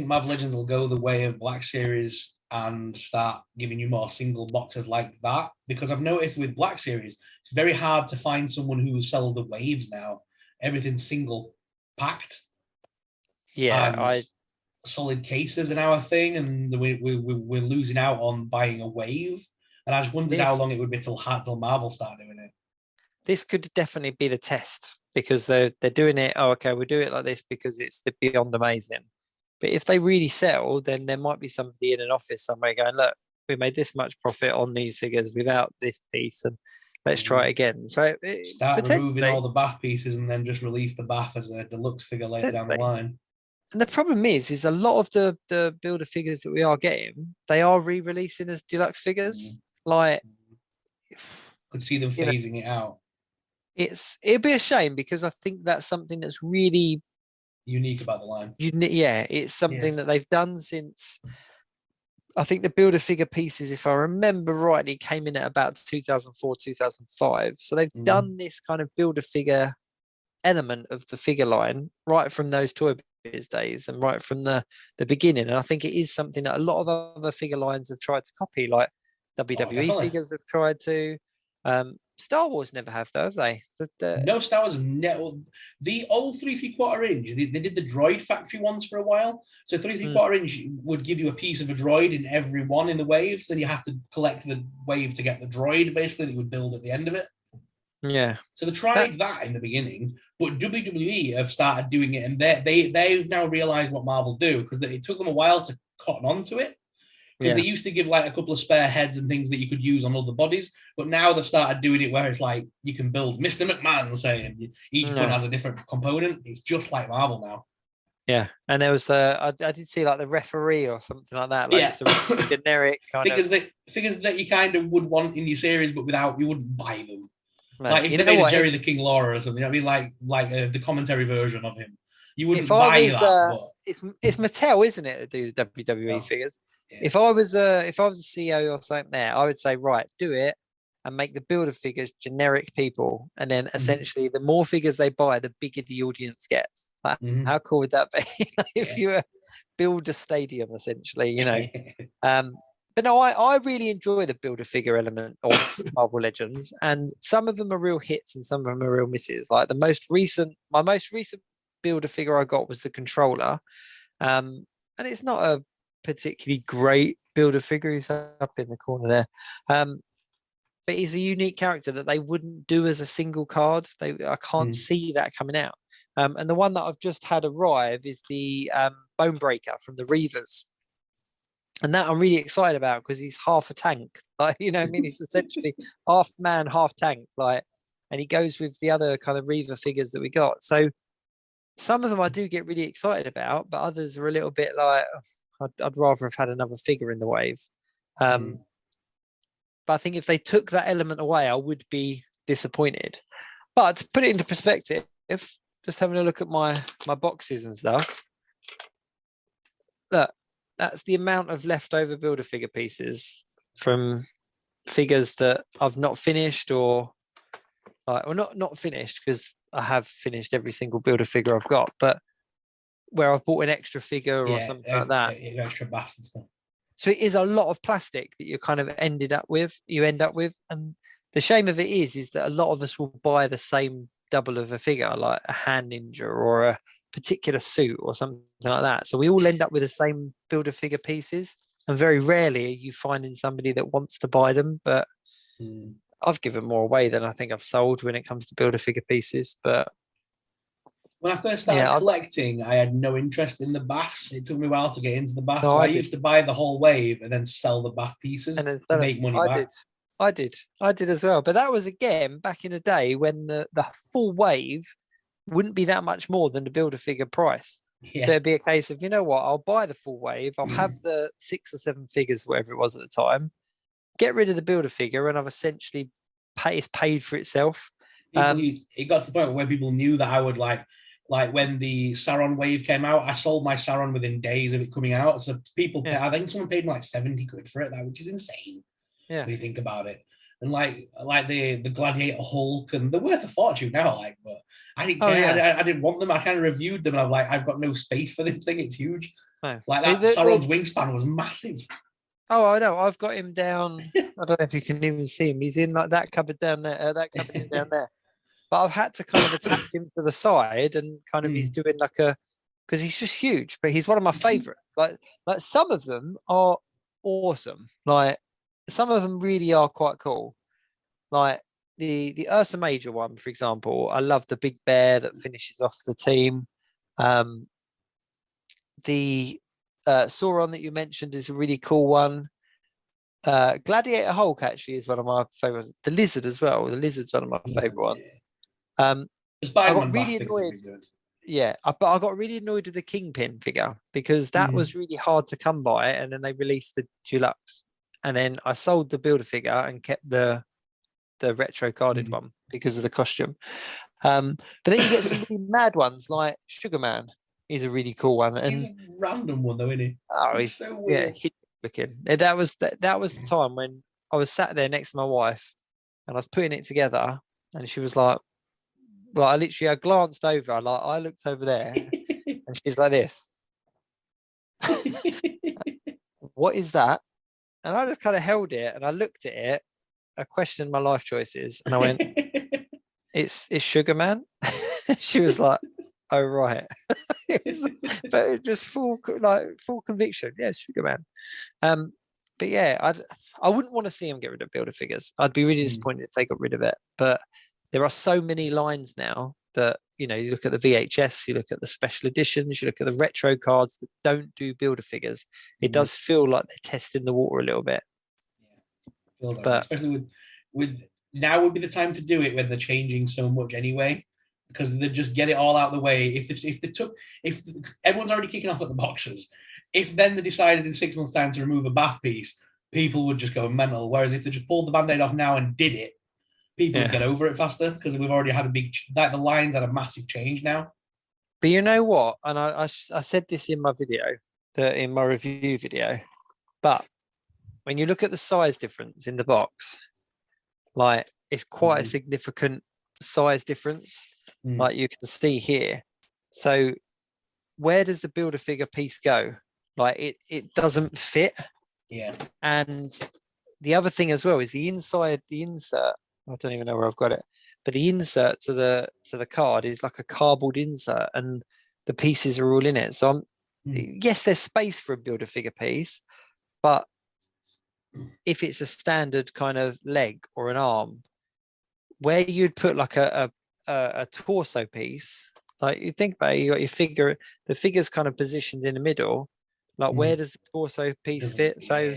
Marvel Legends will go the way of Black Series and start giving you more single boxes like that? Because I've noticed with Black Series, it's very hard to find someone who sells the waves now. Everything's single packed. Yeah, solid cases are now a thing, and we're losing out on buying a wave. And I just wondered how long it would be till Marvel start doing it. This could definitely be the test because they're doing it. Oh, okay, we'll do it like this because it's the Beyond Amazing. But if they really sell, then there might be somebody in an office somewhere going, look, we made this much profit on these figures without this piece, and let's try it again. So start removing all the bath pieces and then just release the bath as a deluxe figure later down the line. And the problem is a lot of the builder figures that we are getting, they are re-releasing as deluxe figures. Like, could see them phasing it out. It'd be a shame because I think that's something that's really unique about the line. Yeah, it's something that they've done since. I think the Build-A-Figure pieces, if I remember rightly, came in at about 2004, 2005. So they've done this kind of Build-A-Figure element of the figure line right from those Toy Biz days and right from the beginning. And I think it is something that a lot of other figure lines have tried to copy, like WWE figures have tried to. Star Wars never have, though, have they? No, Star Wars never. The old 3¾ inch, they did the droid factory ones for a while. So 3¾ inch would give you a piece of a droid in every one in the waves. Then you have to collect the wave to get the droid, basically, that you would build at the end of it. Yeah. So they tried that in the beginning, but WWE have started doing it, and they've now realized what Marvel do, because it took them a while to cotton onto it. Because they used to give like a couple of spare heads and things that you could use on other bodies, but now they've started doing it where it's like you can build Mr. McMahon, say, and each one has a different component. It's just like Marvel now. Yeah, and there was I did see like the referee or something like that, like just a generic kind figures that you kind of would want in your series, but you wouldn't buy them. Man, like if they made a Jerry the King Lawler or something, I mean, like the commentary version of him, you wouldn't buy that. But it's Mattel, isn't it, that do the WWE figures? Yeah. If I was a CEO or something there, I would say, right, do it and make the Build-A-Figures generic people, and then essentially the more figures they buy, the bigger the audience gets. Like, how cool would that be? If you build a stadium, essentially, you know. But no, I really enjoy the Build-A-Figure element of Marvel Legends, and some of them are real hits and some of them are real misses. Like my most recent Build-A-Figure I got was the controller, and it's not a particularly great Build-A-Figure. He's up in the corner there, but he's a unique character that they wouldn't do as a single card. I can't see that coming out. And the one that I've just had arrive is the Bone Breaker from the Reavers. And that I'm really excited about because he's half a tank. Like, you know what I mean? He's essentially half man, half tank. Like, and he goes with the other kind of Reaver figures that we got. So some of them I do get really excited about, but others are a little bit like, I'd rather have had another figure in the wave. But I think if they took that element away, I would be disappointed. But to put it into perspective, just having a look at my boxes and stuff, look, that's the amount of leftover Build-A-Figure pieces from figures that I've not finished or not finished, because I have finished every single Build-A-Figure I've got, but where I've bought an extra figure or something like that. Extra buffs and stuff. So it is a lot of plastic that you kind of end up with. And the shame of it is that a lot of us will buy the same double of a figure, like a hand ninja or a particular suit or something like that. So we all end up with the same Build-A-Figure pieces, and very rarely are you finding somebody that wants to buy them. But I've given more away than I think I've sold when it comes to Build-A-Figure pieces. But when I first started collecting, I had no interest in the baths. It took me a while to get into the baths. No, so I used to buy the whole wave and then sell the bath pieces to make money back. I did as well. But that was, again, back in the day when the full wave wouldn't be that much more than the Build-A-Figure price. Yeah. So it'd be a case of, you know what, I'll buy the full wave. I'll have the 6 or 7 figures, whatever it was at the time, get rid of the Build-A-Figure, and I've essentially paid for itself. It got to the point where people knew that I would like when the Sauron wave came out, I sold my Sauron within days of it coming out. So people, I think someone paid me like 70 quid for it, which is insane. Yeah, when you think about it. And like the Gladiator Hulk, and they're worth a fortune now. But I didn't care. Yeah. I didn't want them. I kind of reviewed them, and I'm like, I've got no space for this thing. It's huge. No. Like that Sauron's wingspan was massive. Oh, I know. I've got him down. I don't know if you can even see him. He's in like that cupboard down there. That cupboard down there. But I've had to kind of attach him to the side, and kind of he's doing like because he's just huge. But he's one of my favorites. Like some of them are awesome. Like some of them really are quite cool. Like the Ursa Major one, for example. I love the big bear that finishes off the team. The Sauron that you mentioned is a really cool one. Gladiator Hulk actually is one of my favorites. The Lizard as well. The Lizard's one of my favorite ones. I got really annoyed. Yeah, but I got really annoyed with the Kingpin figure because that was really hard to come by, and then they released the Deluxe, and then I sold the Build-A-Figure and kept the the retro carded one because of the costume. But then you get some really mad ones like Sugar Man. He's a really cool one. And he's a random one though, isn't he? Oh, he's so weird. Yeah, looking. That was the time when I was sat there next to my wife and I was putting it together, and she was like I glanced over, I looked over there, and she's like this. What is that? And I just kind of held it and I looked at it. I questioned my life choices, and I went, "It's Sugar Man." She was like, "Oh right," but it just full conviction. Yeah, Sugar Man. But yeah, I wouldn't want to see him get rid of Builder figures. I'd be really disappointed if they got rid of it. But there are so many lines now that, you look at the VHS, you look at the special editions, you look at the retro cards that don't do Builder figures. It does feel like they're testing the water a little bit. Yeah, but especially with now would be the time to do it when they're changing so much anyway, because they just get it all out of the way. If everyone's already kicking off at the boxes. If then they decided in 6 months' time to remove a bath piece, people would just go mental. Whereas if they just pulled the Band-Aid off now and did it, people would get over it faster, because we've already had the lines had a massive change now. But you know what? And I said this in my video, in my review video, but when you look at the size difference in the box, like it's quite a significant size difference, like you can see here. So where does the Build-A-Figure piece go? Like it doesn't fit. Yeah. And the other thing as well is the insert. I don't even know where I've got it, but the insert to the card is like a cardboard insert, and the pieces are all in it. So yes, there's space for a Build-A-Figure piece, but if it's a standard kind of leg or an arm, where you'd put like a torso piece, like you think about it, you got your figure, the figure's kind of positioned in the middle. Like where does the torso piece fit? So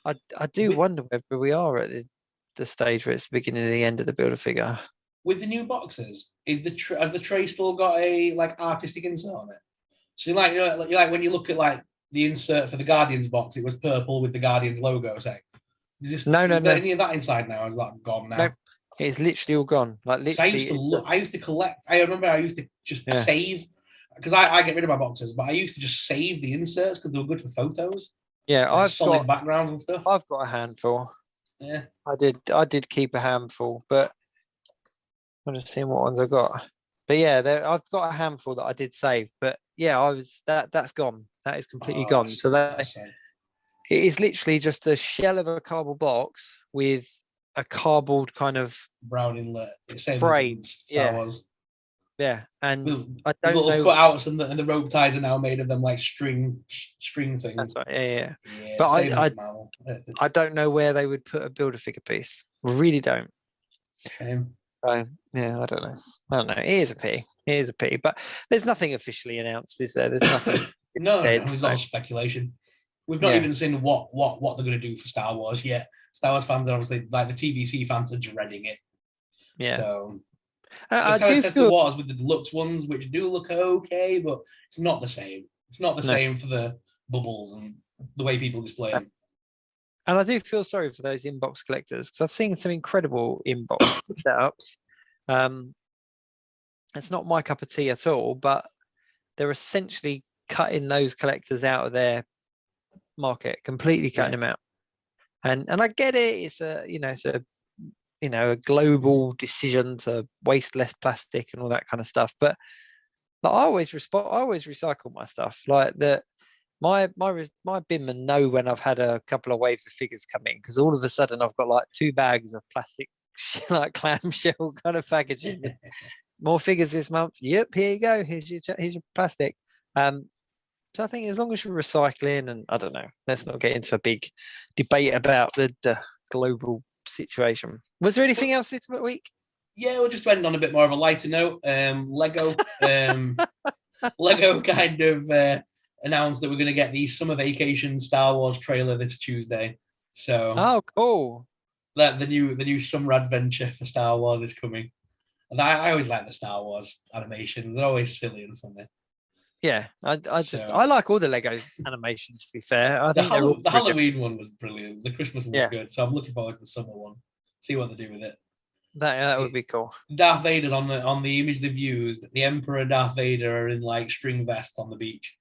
I do wonder whether we are at the stage where it's the beginning of the end of the Build-A-Figure. With the new boxes, has the tray still got a like artistic insert on it? So like when you look at like the insert for the Guardians box, it was purple with the Guardians logo. So is no. any of that inside now? Is that gone now? No, it's literally all gone. Like literally, I used to collect. I remember I used to just save, because I get rid of my boxes, but I used to just save the inserts because they were good for photos. Yeah, I've solid got backgrounds and stuff. I've got a handful. Yeah, I did keep a handful, but I'm just seeing what ones I got. But yeah, I've got a handful that I did save. But yeah, that's gone. That is completely gone. So it is literally just a shell of a cardboard box with a cardboard kind of brown inlet. Frame. Star Wars. Yeah, and I don't know. Little cutouts and the rope ties are now made of them like string things. That's right. Yeah. But I don't know where they would put a Build-A-Figure piece. Really don't. So yeah, I don't know. It is a pity. But there's nothing officially announced, is there? There's nothing. No, it's not speculation. We've not even seen what they're going to do for Star Wars yet. Star Wars fans are obviously, like the TVC fans, are dreading it. Yeah. So I do test feel the waters with the deluxe ones, which do look okay, but it's not the same. It's not the same for the bubbles and the way people display them. And I do feel sorry for those inbox collectors, because I've seen some incredible inbox setups. It's not my cup of tea at all, but they're essentially cutting those collectors out of their market, completely cutting them out. And I get it. It's a global decision to waste less plastic and all that kind of stuff. But I always recycle my stuff. Like my binman know when I've had a couple of waves of figures come in, because all of a sudden I've got like 2 bags of plastic, like clamshell kind of packaging. More figures this month. Yep, here you go. Here's your plastic. So I think as long as you're recycling, and I don't know, let's not get into a big debate about the global situation. Was there anything else this week? Yeah, we'll just end on a bit more of a lighter note. Lego kind of announced that we're going to get the Summer Vacation Star Wars trailer this Tuesday. So cool. That the new summer adventure for Star Wars is coming. And I always like the Star Wars animations. They're always silly and funny. Yeah, I like all the Lego animations, to be fair. I think the Halloween one was brilliant. The Christmas one was good. So I'm looking forward to the summer one. See what they do with it. That would be cool. Darth Vader's on the image they've used. The Emperor and Darth Vader are in like string vests on the beach.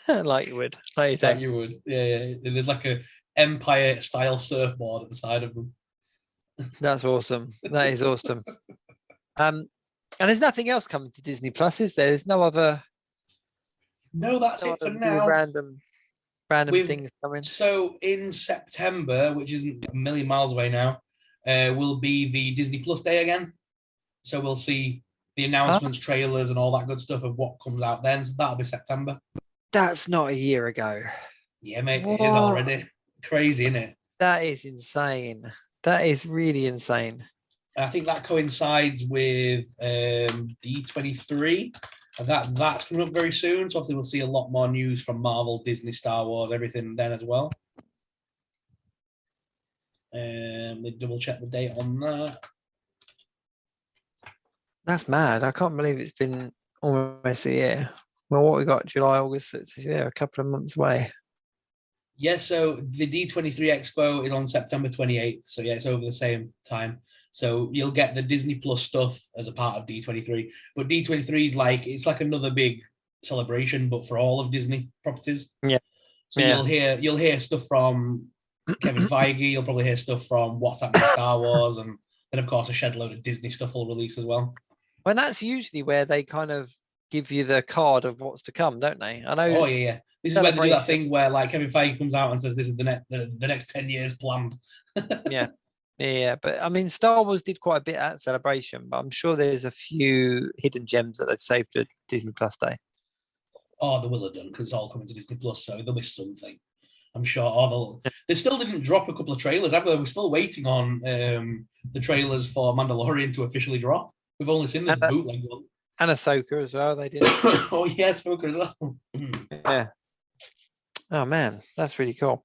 Like you would. Like you would. Yeah. And there's like a Empire style surfboard at the side of them. That's awesome. That is awesome. And there's nothing else coming to Disney Plus, is there? There's no other. No, that's it for now. Random things coming. So in September, which isn't a million miles away now, will be the Disney Plus Day again. So we'll see the announcements, trailers, and all that good stuff of what comes out then. So that'll be September. That's not a year ago. Yeah, mate, it is already. Crazy, isn't it? That is insane. That is really insane. And I think that coincides with D23. And that's coming up very soon. So obviously we'll see a lot more news from Marvel, Disney, Star Wars, everything then as well. They double check the date on that. That's mad. I can't believe it's been almost a year. Well, what we got, July, August, it's a couple of months away. Yeah, so the D23 Expo is on September 28th. So yeah, it's over the same time. So you'll get the Disney Plus stuff as a part of D23. But D23 is it's like another big celebration, but for all of Disney properties. Yeah. So you'll hear stuff from Kevin Feige. You'll probably hear stuff from what's happening in Star Wars, and then of course a shed load of Disney stuff will release as well. Well, that's usually where they kind of give you the card of what's to come, don't they? I know. Oh yeah. This is where they do that thing where Kevin Feige comes out and says this is the next 10 years planned. Yeah, but I mean, Star Wars did quite a bit at Celebration, but I'm sure there's a few hidden gems that they've saved for Disney Plus Day. Oh, they will have done because it's all coming to Disney Plus, so there'll be something. I'm sure. They still didn't drop a couple of trailers. We're still waiting on the trailers for Mandalorian to officially drop. We've only seen the bootleg one. And Ahsoka as well. They did. Oh yeah, Ahsoka as well. Yeah. Oh man, that's really cool.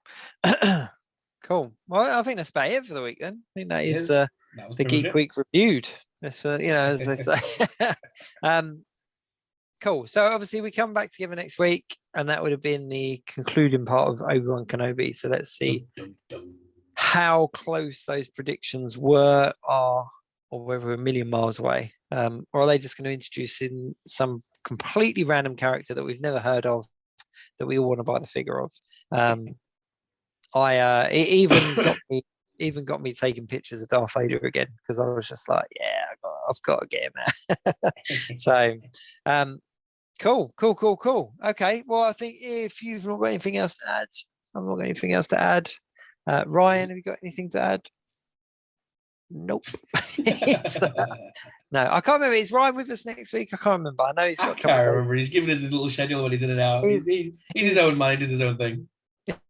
Cool. Well, I think that's about it for the week then. I think that is the Geek Week reviewed. As they say. Cool. So obviously we come back together next week, and that would have been the concluding part of Obi Wan Kenobi. So let's see how close those predictions are, or whether we're a million miles away. Or are they just going to introduce in some completely random character that we've never heard of, that we all want to buy the figure of? It even got me taking pictures of Darth Vader again, because I was just like, yeah, I've got to get him out. So, cool. Okay, well, I think if you've not got anything else to add, I've not got anything else to add. Ryan, have you got anything to add? Nope. No, I can't remember. Is Ryan with us next week? I can't remember. I know he's got. I can't remember. He's giving us his little schedule when he's in and out. He's his own man. He does his own thing.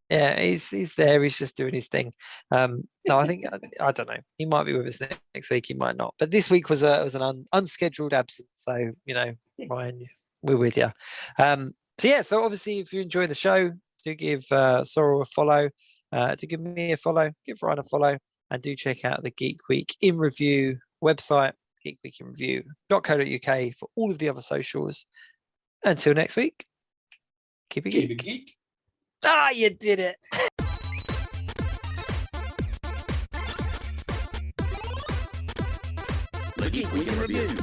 Yeah, he's there. He's just doing his thing. No, I think I don't know. He might be with us next week. He might not. But this week was an unscheduled absence. So Ryan, we're with you. So obviously, if you enjoy the show, do give Sorrell a follow. Do give me a follow. Give Ryan a follow, and do check out the Geek Week in Review website, geekweekinreview.co.uk, for all of the other socials. Until next week, keep it geek. You did it. The Geek Week in Review.